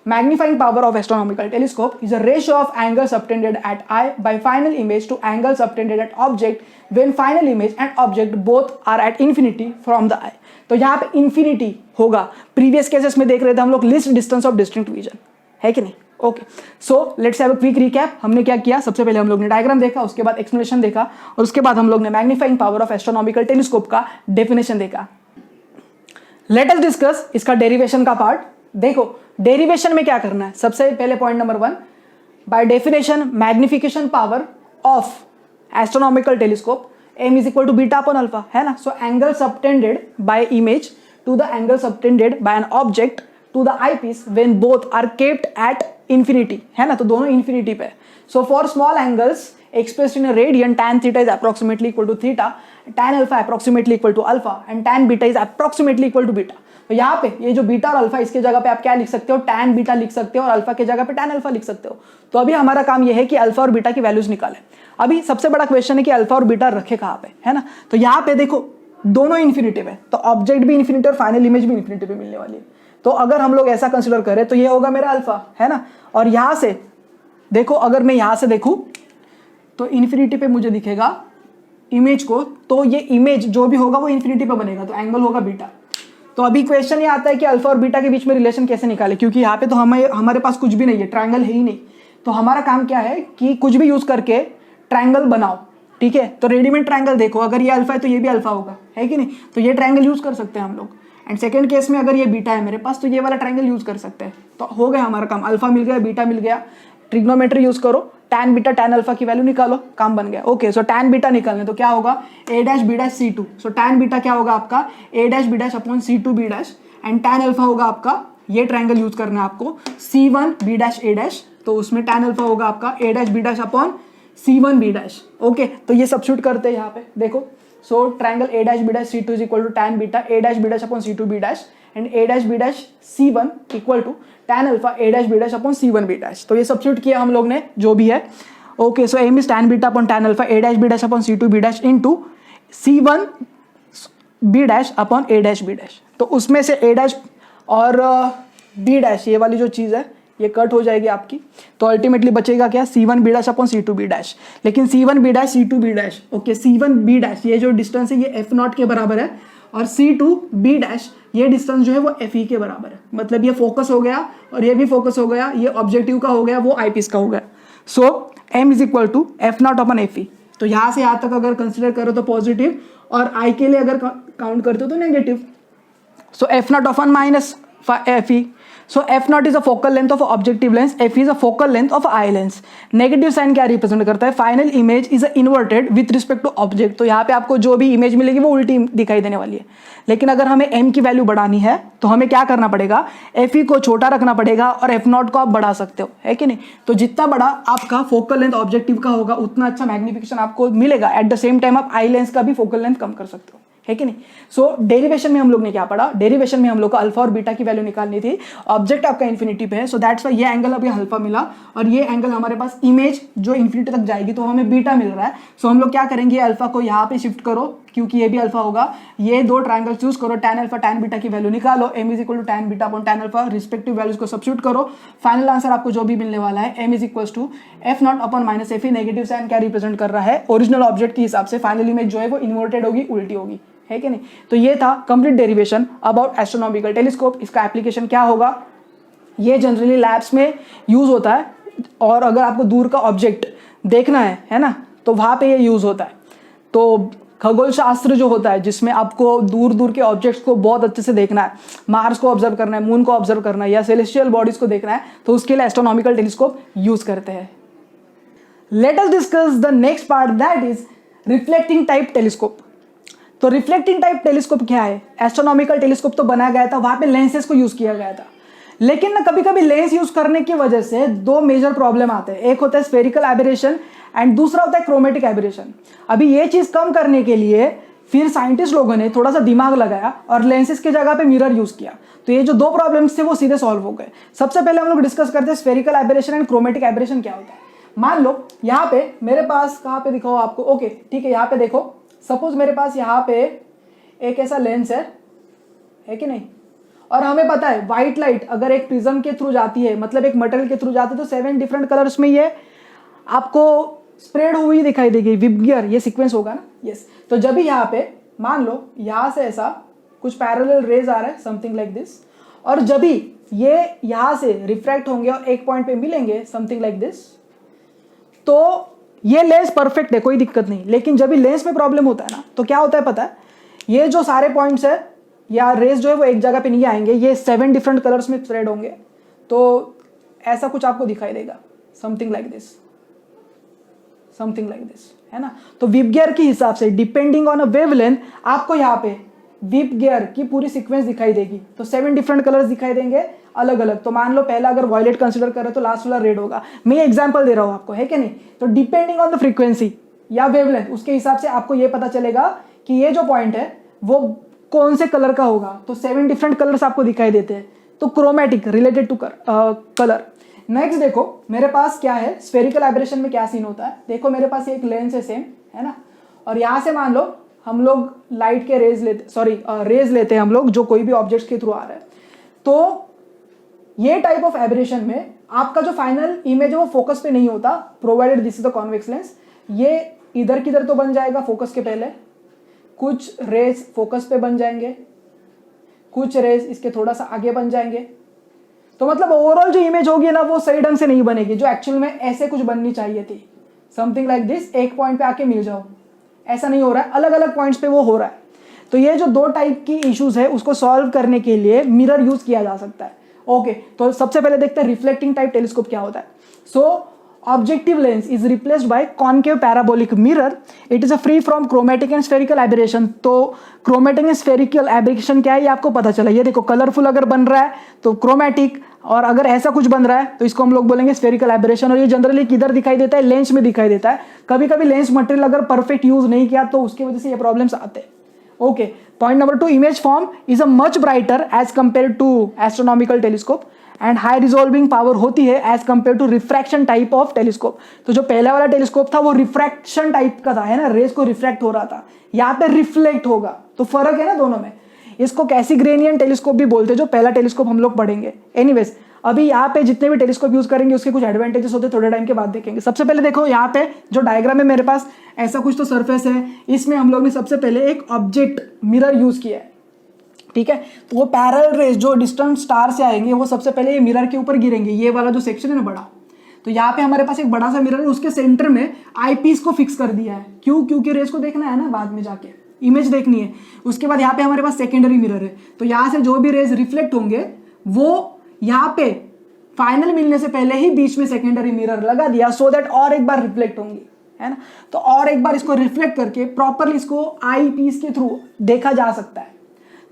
magnifying power of astronomical telescope is a ratio of angle subtended at eye by final image to angle subtended at object when final image and object both are at infinity from the eye. तो यहाँ पे infinity होगा, previous cases में देख रहे थे हम लोग list distance of distinct vision, है कि नहीं। Okay, so let's have a quick recap. हमने क्या किया, सबसे पहले हम लोग ने डायग्राम देखा, उसके बाद एक्सप्लेनेशन देखा, और उसके बाद हम लोग ने magnifying power of astronomical telescope का डेफिनेशन देखा। लेट अस डिस्कस इसका डेरिवेशन का पार्ट। देखो डेरिवेशन में क्या करना है, सबसे पहले point number 1, by definition magnification power of astronomical telescope m is equal to beta upon alpha, है ना। So angle subtended by image to the angle subtended by an object to the eyepiece when both are kept at infinity, है ना, तो दोनों infinity पे। So for small angles expressed in a radian, tan theta is approximately equal to theta, tan alpha approximately equal to alpha, and tan beta is approximately equal to beta। तो यहाँ पे ये जो बीटा और alpha, इसके जगह पे आप क्या लिख सकते हो, tan बीटा लिख सकते हो, और अल्फा के जगह पे tan अल्फा लिख सकते हो। तो अभी हमारा काम ये है कि अल्फा और बीटा की वैल्यूज निकालें। अभी सबसे बड़ा क्वेश्चन है कि अल्फा और बीटा रखे कहाँ पे, है ना। तो यहाँ पे देखो दोनों इन्फिनिटिव है, तो ऑब्जेक्ट भी इन्फिनिटी और फाइनल इमेज भी इन्फिनिटी पे मिलने वाली है। तो अगर हम लोग ऐसा कंसिडर करें तो ये होगा मेरा अल्फा, है ना। और यहां से देखो, अगर मैं यहां से देखूं तो इन्फिनिटी पे मुझे दिखेगा इमेज को, तो ये इमेज जो भी होगा वो इन्फिनिटी पे बनेगा, तो एंगल होगा बीटा। तो अभी क्वेश्चन ये आता है कि अल्फा और बीटा के बीच में रिलेशन कैसे निकाले, क्योंकि यहाँ पे तो हमारे पास कुछ भी नहीं है, ट्रायंगल है ही नहीं। तो हमारा काम क्या है कि कुछ भी यूज करके ट्रायंगल बनाओ, ठीक है। तो रेडीमेड ट्रायंगल देखो, अगर ये अल्फा है तो ये भी अल्फा होगा, है कि नहीं। तो ये ट्रायंगल यूज कर सकते हैं हम लोग। एंड सेकंड केस में अगर ये बीटा है मेरे पास, तो ये वाला ट्रायंगल यूज कर सकते हैं। तो हो गया हमारा काम, अल्फा मिल गया, बीटा मिल गया। ट्रिग्नोमेट्री यूज करो, tan बीटा tan अल्फा की वैल्यू निकालो, काम बन गया। ओके, सो tan बीटा निकालने तो क्या होगा, a dash b dash c2। So tan beta क्या होगा आपका a dash b dash upon c2 b dash, and tan alpha होगा आपका, ये ट्रायंगल यूज करना है आपको, c1 b dash a dash. तो उसमें tan अल्फा होगा आपका a dash b dash upon c1 b dash. Okay, तो ये सब्स्टिट्यूट करते हैं यहाँ पे, देखो। So triangle a dash b dash c2 is equal to tan beta a dash b dash upon c2 b dash, and a dash b dash c1 equal to tan alpha a dash b dash upon c1 b dash। तो ये substitute किया हम लोग ने जो भी है। Okay, so m is tan beta upon tan alpha a dash b dash upon c2 b dash into c1 b dash upon a dash b dash। तो उसमें से a dash और b dash ये वाली जो चीज़ है ये कट हो जाएगी आपकी, तो अल्टीमेटली बचेगा क्या, c1 b dash upon c2 b dash. लेकिन c1 b dash c2 b dash, okay, c1 b dash ये जो डिस्टेंस है ये f0 के बराबर है, और c2 b डैश ये डिस्टेंस जो है वो fe के बराबर है। मतलब ये फोकस हो गया और ये भी फोकस हो गया, ये ऑब्जेक्टिव का हो गया, वो आईपीस का हो गया। So m is equal to f0 upon fe। तो यहाँ से यहाँ तक अगर कंसिडर करो तो पॉजिटिव, और i के लिए अगर काउंट करते हो तो नेगेटिव। सो f0 अपॉन minus fe, so f not is a focal length of objective lens, f is a focal length of eye lens. Negative sign क्या रिप्रेजेंट करता है? Final image is inverted with respect to object. तो यहाँ पे आपको जो भी image मिलेगी वो उल्टी दिखाई देने वाली है। लेकिन अगर हमें एम की वैल्यू बढ़ानी है तो हमें क्या करना पड़ेगा? एफ ई को छोटा रखना पड़ेगा और एफ नॉट को आप बढ़ा सकते हो, है कि नहीं? तो जितना बड़ा आपका फोकल लेंथ ऑब्जेक्टिव का होगा उतना अच्छा मैग्निफिकेशन आपको मिलेगा। एट द सेम टाइम आप आई लेंस का भी फोकल लेंथ कम कर सकते हो, है कि नहीं? सो डेरिवेशन में हम लोग ने क्या पढ़ा? डेरिवेशन में हम लोग को अल्फा और बीटा की वैल्यू निकालनी थी। ऑब्जेक्ट आपका इन्फिनिटी पे है, सो दैट्स वाई ये एंगल अभी अल्फा मिला और ये एंगल हमारे पास इमेज जो इन्फिनिटी तक जाएगी तो हमें बीटा मिल रहा है। सो हम लोग क्या करेंगे? अल्फा को यहाँ पे शिफ्ट करो क्योंकि ये भी अल्फा होगा। ये दो ट्रायंगल चूज करो, tan अल्फा tan बीटा की वैल्यू निकालो, m is equal to tan beta upon tan alpha, respective values को सब्स्टिट्यूट करो। फाइनल आंसर आपको जो भी मिलने वाला है m is equal to f not upon minus f e. Negative sign क्या रिप्रेजेंट कर रहा है? ओरिजिनल ऑब्जेक्ट के हिसाब से फाइनल इमेज जो है वो इन्वर्टेड होगी, उल्टी होगी, है कि नहीं? तो ये था complete derivation about astronomical telescope. इसका एप्लीकेशन क्या होगा? ये जनरली लैब्स में यूज होता है और अगर आपको दूर का ऑब्जेक्ट देखना है ना, तो वहां पे ये यूज होता है। तो खगोल शास्त्र जो होता है जिसमें आपको दूर दूर के ऑब्जेक्ट्स को बहुत अच्छे से देखना है, मार्स को ऑब्जर्व करना है, मून को ऑब्जर्व करना है या सेलेस्टियल बॉडीज को देखना है, तो उसके लिए एस्ट्रोनॉमिकल टेलीस्कोप यूज करते हैं। Late us discuss the next part, that is reflecting type telescope. तो रिफ्लेक्टिंग टाइप टेलीस्कोप क्या है? एस्ट्रोनॉमिकल टेलीस्कोप तो बनाया गया था, वहां पे लेंसेज को यूज किया गया था, लेकिन ना कभी कभी लेंस यूज करने की वजह से दो मेजर प्रॉब्लम आते हैं। एक होता है स्फेरिकल एबरेशन एंड दूसरा होता है क्रोमेटिक एबरेशन। अभी ये चीज कम करने के लिए फिर साइंटिस्ट लोगों ने थोड़ा सा दिमाग लगाया और लेंसेज की जगह पे मिरर यूज किया। तो ये जो दो प्रॉब्लम्स थे वो सीधे सॉल्व हो गए। सबसे पहले हम लोग डिस्कस करते हैं spherical aberration and chromatic aberration क्या होता है। मान लो यहाँ पे मेरे पास, कहाँ पे दिखाओ आपको? ओके ठीक है, यहाँ पे देखो। सपोज मेरे पास यहाँ पे एक ऐसा लेंस है कि नहीं, और हमें पता है व्हाइट लाइट अगर एक प्रिज्म के थ्रू जाती है, मतलब एक मटेरियल के थ्रू जाती है, तो 7 डिफरेंट कलर्स में ये आपको स्प्रेड हुई दिखाई देगी, विबगियर ये सीक्वेंस होगा ना। यस, तो जब भी यहाँ पे मान लो यहाँ से ऐसा कुछ पैरेलल रेज आ रहा है, समथिंग लाइक दिस, और जब भी ये यहाँ से रिफ्रैक्ट होंगे और एक पॉइंट पे मिलेंगे, समथिंग लाइक दिस, तो ये लेंस परफेक्ट है, कोई दिक्कत नहीं। लेकिन जब भी लेंस में प्रॉब्लम होता है ना, तो क्या होता है पता है? ये जो सारे पॉइंट्स है या रेज जो है वो एक जगह पे नहीं आएंगे, ये 7 डिफरेंट कलर्स में स्प्रेड होंगे। तो ऐसा कुछ आपको दिखाई देगा, something like this, something like this, है ना। तो विबगियर के हिसाब से डिपेंडिंग ऑन अ वेवलेंथ आपको यहाँ पे विबगियर की पूरी सीक्वेंस दिखाई देगी। तो 7 डिफरेंट कलर्स दिखाई देंगे अलग अलग। तो मान लो पहला अगर वॉयलेट कंसीडर करें तो लास्ट वाला रेड होगा। मैं एग्जांपल दे रहा हूं आपको, है कि नहीं। तो डिपेंडिंग ऑन द फ्रीक्वेंसी या वेवलेंथ, उसके हिसाब से आपको ये पता चलेगा कि ये जो पॉइंट है वो कौन से कलर का होगा। तो 7 डिफरेंट कलर्स आपको दिखाई देते हैं। तो chromatic related to colour. Next देखो मेरे पास क्या है, स्फेरिकल एबरेशन में क्या सीन होता है। देखो मेरे पास एक लेंस है सेम, है ना, और यहां से मान लो हम लोग लाइट के रेज लेते हैं हम लोग, जो कोई भी ऑब्जेक्ट्स के थ्रू आ रहा है। तो ये टाइप ऑफ एबरेशन में आपका जो फाइनल इमेज है वो फोकस पे नहीं होता, provided this is the convex lens. ये इधर किधर तो बन जाएगा फोकस के पहले, कुछ रेज फोकस पे बन जाएंगे, कुछ रेज इसके थोड़ा सा आगे बन जाएंगे। तो मतलब ओवरऑल जो इमेज होगी ना वो सही ढंग से नहीं बनेगी, जो एक्चुअल में ऐसे कुछ बननी चाहिए थी, समथिंग लाइक दिस। एक पॉइंट पे आके मिल जाओ, ऐसा नहीं हो रहा है, अलग अलग पॉइंट्स पे वो हो रहा है। तो ये जो दो टाइप की इश्यूज है उसको सॉल्व करने के लिए मिरर यूज किया जा सकता है। ओके, तो सबसे पहले देखते हैं रिफ्लेक्टिंग टाइप टेलीस्कोप क्या होता है। सो objective lens is replaced by concave parabolic mirror. It is a free from chromatic and spherical aberration. तो क्रोमेटिक एंड स्फेरिकल एबरेशन क्या है ये आपको पता चला। ये देखो कलरफुल अगर बन रहा है तो क्रोमेटिक, और अगर ऐसा कुछ बन रहा है तो इसको हम लोग बोलेंगे स्फेरिकल एबरेशन। और ये जनरली किधर दिखाई देता है, लेंस में दिखाई देता है। कभी कभी लेंस मटेरियल अगर परफेक्ट यूज नहीं किया तो उसकी वजह से ये प्रॉब्लम्स आते हैं। Okay, point number 2, image form is a much brighter as compared to astronomical telescope and high resolving power होती है as compared to refraction type of telescope. तो जो पहला वाला टेलीस्कोप था वो रिफ्रैक्शन टाइप का था, है ना, रेज को रिफ्रैक्ट हो रहा था, यहाँ पे रिफ्लेक्ट होगा। तो फर्क है ना दोनों में। इसको कैसिग्रेनियन टेलीस्कोप भी बोलते हैं, जो पहला टेलीस्कोप हम लोग पढ़ेंगे। एनीवेज, अभी यहाँ पे जितने भी टेलीस्कोप यूज करेंगे उसके कुछ एडवांटेजेस होते हैं, थोड़े टाइम के बाद देखेंगे। सबसे पहले देखो यहाँ पे जो डायग्राम है मेरे पास, ऐसा कुछ तो सरफेस है, इसमें हम लोग ने सबसे पहले एक ऑब्जेक्ट मिरर यूज किया है, ठीक है। तो वो पैरेलल रेज जो डिस्टेंट स्टार से आएंगे वो सबसे पहले ये मिरर के ऊपर गिरेंगे। ये वाला जो सेक्शन है ना बड़ा, तो यहाँ पे हमारे पास एक बड़ा सा मिरर है, उसके सेंटर में आईपीस को फिक्स कर दिया है। क्यों? क्योंकि रेज को देखना है ना, बाद में जाके इमेज देखनी है। उसके बाद यहाँ पे हमारे पास सेकेंडरी मिरर है, तो यहाँ से जो भी रेज रिफ्लेक्ट होंगे वो यहाँ पे फाइनल मिलने से पहले ही बीच में सेकेंडरी मिरर लगा दिया सो दैट और एक बार रिफ्लेक्ट होंगी, है ना। तो और एक बार इसको रिफ्लेक्ट करके प्रॉपरली इसको आई पीस के थ्रू देखा जा सकता है।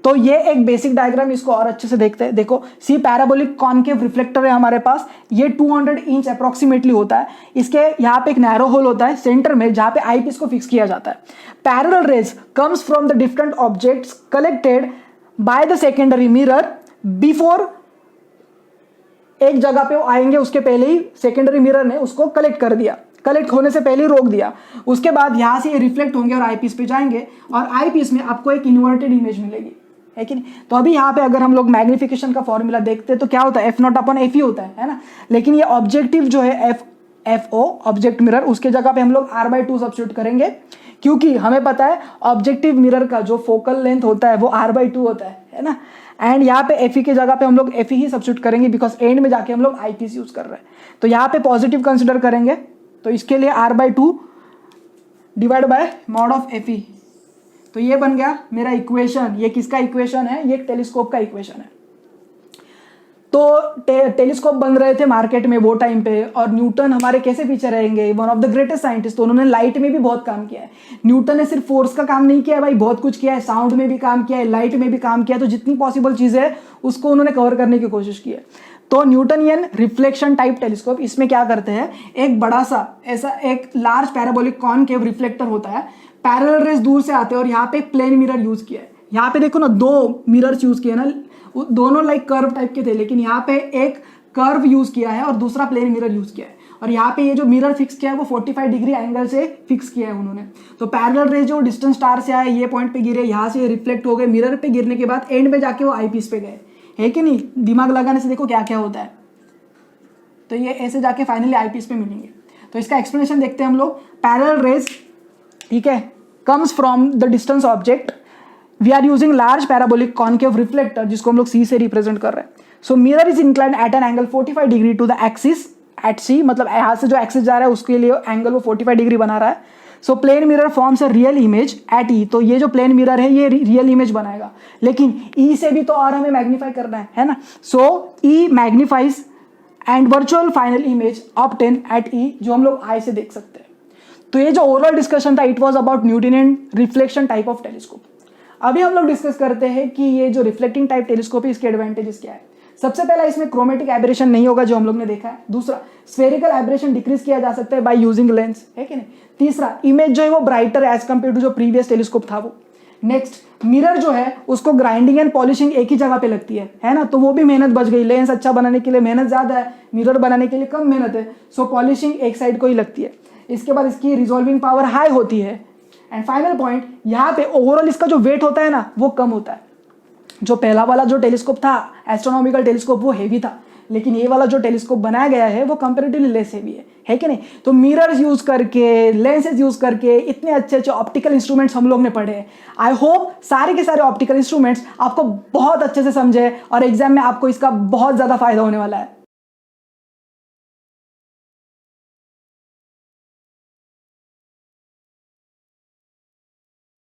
तो ये एक बेसिक डायग्राम, इसको और अच्छे से देखते हैं। देखो सी पैराबोलिक कॉनकेव रिफ्लेक्टर है हमारे पास, ये 200 इंच अप्रोक्सीमेटली होता है। इसके यहाँ पे एक नैरो होल होता है सेंटर में जहाँ पे आई पीस को फिक्स किया जाता है। Parallel raise comes from the different objects collected by the secondary mirror before, एक जगह पे वो आएंगे उसके पहले ही सेकेंडरी मिरर ने उसको कलेक्ट कर दिया, कलेक्ट होने से पहले ही रोक दिया। उसके बाद यहाँ से ये रिफ्लेक्ट होंगे और आई पीस पे जाएंगे और आई पीस में आपको एक इन्वर्टेड इमेज मिलेगी, है कि नहीं। तो अभी यहाँ पे अगर हम लोग मैग्निफिकेशन का फॉर्मूला देखते हैं तो क्या होता है, F0/F ही होता है ना। लेकिन ये ऑब्जेक्टिव जो है FO ऑब्जेक्ट मिरर, उसके जगह पे हम लोग R/2 सब्स्टिट्यूट करेंगे, क्योंकि हमें पता है ऑब्जेक्टिव मिरर का जो फोकल लेंथ होता है वो R/2 होता है ना। एंड यहाँ पे FE के जगह पे हम लोग FE ही सब्स्टिट्यूट करेंगे बिकॉज एंड में जाके हम लोग आई पीस यूज कर रहे हैं। तो यहाँ पे पॉजिटिव कंसिडर करेंगे, तो इसके लिए R/2 divide by mod of FE। तो ये बन गया मेरा इक्वेशन। ये किसका इक्वेशन है, ये टेलीस्कोप का इक्वेशन है। तो टेलीस्कोप बन रहे थे मार्केट में वो टाइम पे, और न्यूटन हमारे कैसे पीछे रहेंगे, one of the greatest scientist. तो उन्होंने लाइट में भी बहुत काम किया है। न्यूटन ने सिर्फ फोर्स का काम नहीं किया है भाई, बहुत कुछ किया है, साउंड में भी काम किया है, लाइट में भी काम किया है। तो जितनी पॉसिबल चीजें है उसको उन्होंने कवर करने की कोशिश की है। तो न्यूटनियन रिफ्लेक्शन टाइप टेलीस्कोप, इसमें क्या करते हैं, एक बड़ा सा ऐसा एक लार्ज पैराबोलिक कॉनकेव रिफ्लेक्टर होता है, पैरेलल रेज दूर से आते हैं और यहाँ पे प्लेन मिरर यूज किया है। यहाँ पे देखो ना, दो मिरर्स यूज किए ना, दोनों लाइक कर्व टाइप के थे, लेकिन यहाँ पे एक कर्व यूज किया है और दूसरा प्लेन मिरर यूज किया है। और यहाँ पे ये जो मिरर फिक्स किया है वो 45 डिग्री एंगल से फिक्स किया है उन्होंने। तो पैरेलल रेज जो डिस्टेंस स्टार से आए, ये पॉइंट पे गिरे, यहाँ से रिफ्लेक्ट हो गए, मिरर पे गिरने के बाद एंड में जाके वो आई पीस पे गए, है कि नहीं। दिमाग लगाने से देखो क्या क्या होता है। तो ये ऐसे जाके फाइनली आई पीस पे मिलेंगे। तो इसका एक्सप्लेनेशन देखते हैं हम लोग। पैरेलल रेज, ठीक है, comes from the distance object, we are using large parabolic concave reflector जिसको हम लोग C से रिप्रेजेंट कर रहे हैं। So mirror is inclined at an angle 45 degree to the axis at C, मतलब यहाँ से जो एक्सिस जा रहा है उसके लिए एंगल वो 45 डिग्री बना रहा है। So plane mirror forms a real image at E, तो ये जो प्लेन मिरर है ये रियल इमेज बनाएगा, लेकिन E से भी तो और हमें मैग्नीफाई करना है ना। So E magnifies and virtual final image obtain at E, जो हम लोग आई से देख सकते हैं। तो ये जो ओवरऑल डिस्कशन था it was about Newtonian reflection type of telescope. अभी हम लोग डिस्कस करते हैं कि ये जो रिफ्लेक्टिंग टाइप टेलीस्कोप है इसके एडवांटेजेस क्या है। सबसे पहला, इसमें क्रोमेटिक एब्रेशन नहीं होगा जो हम लोग ने देखा है। दूसरा, स्फेरिकल एब्रेशन डिक्रीज किया जा सकता है बाय यूजिंग लेंस, है कि नहीं। तीसरा, इमेज जो है वो ब्राइटर एज कंपेयर टू जो प्रीवियस टेलीस्कोप था वो। नेक्स्ट, मिरर जो है उसको ग्राइंडिंग एंड पॉलिशिंग एक ही जगह पे लगती है ना, तो वो भी मेहनत बच गई। लेंस अच्छा बनाने के लिए मेहनत ज्यादा है, मिरर बनाने के लिए कम मेहनत है, सो पॉलिशिंग एक साइड को ही लगती है। इसके बाद इसकी रिजॉल्विंग पावर हाई होती है। एंड फाइनल पॉइंट, यहाँ पे ओवरऑल इसका जो वेट होता है ना वो कम होता है। जो पहला वाला जो टेलीस्कोप था एस्ट्रोनॉमिकल टेलीस्कोप वो हेवी था, लेकिन ये वाला जो टेलीस्कोप बनाया गया है वो कंपैरेटिवली लेस हेवी है कि नहीं। तो मिरर्स यूज करके, लेंसेज यूज करके इतने अच्छे अच्छे ऑप्टिकल इंस्ट्रूमेंट्स हम लोग ने पढ़े हैं। आई होप सारे के सारे ऑप्टिकल इंस्ट्रूमेंट्स आपको बहुत अच्छे से समझे और एग्जाम में आपको इसका बहुत ज्यादा फायदा होने वाला है।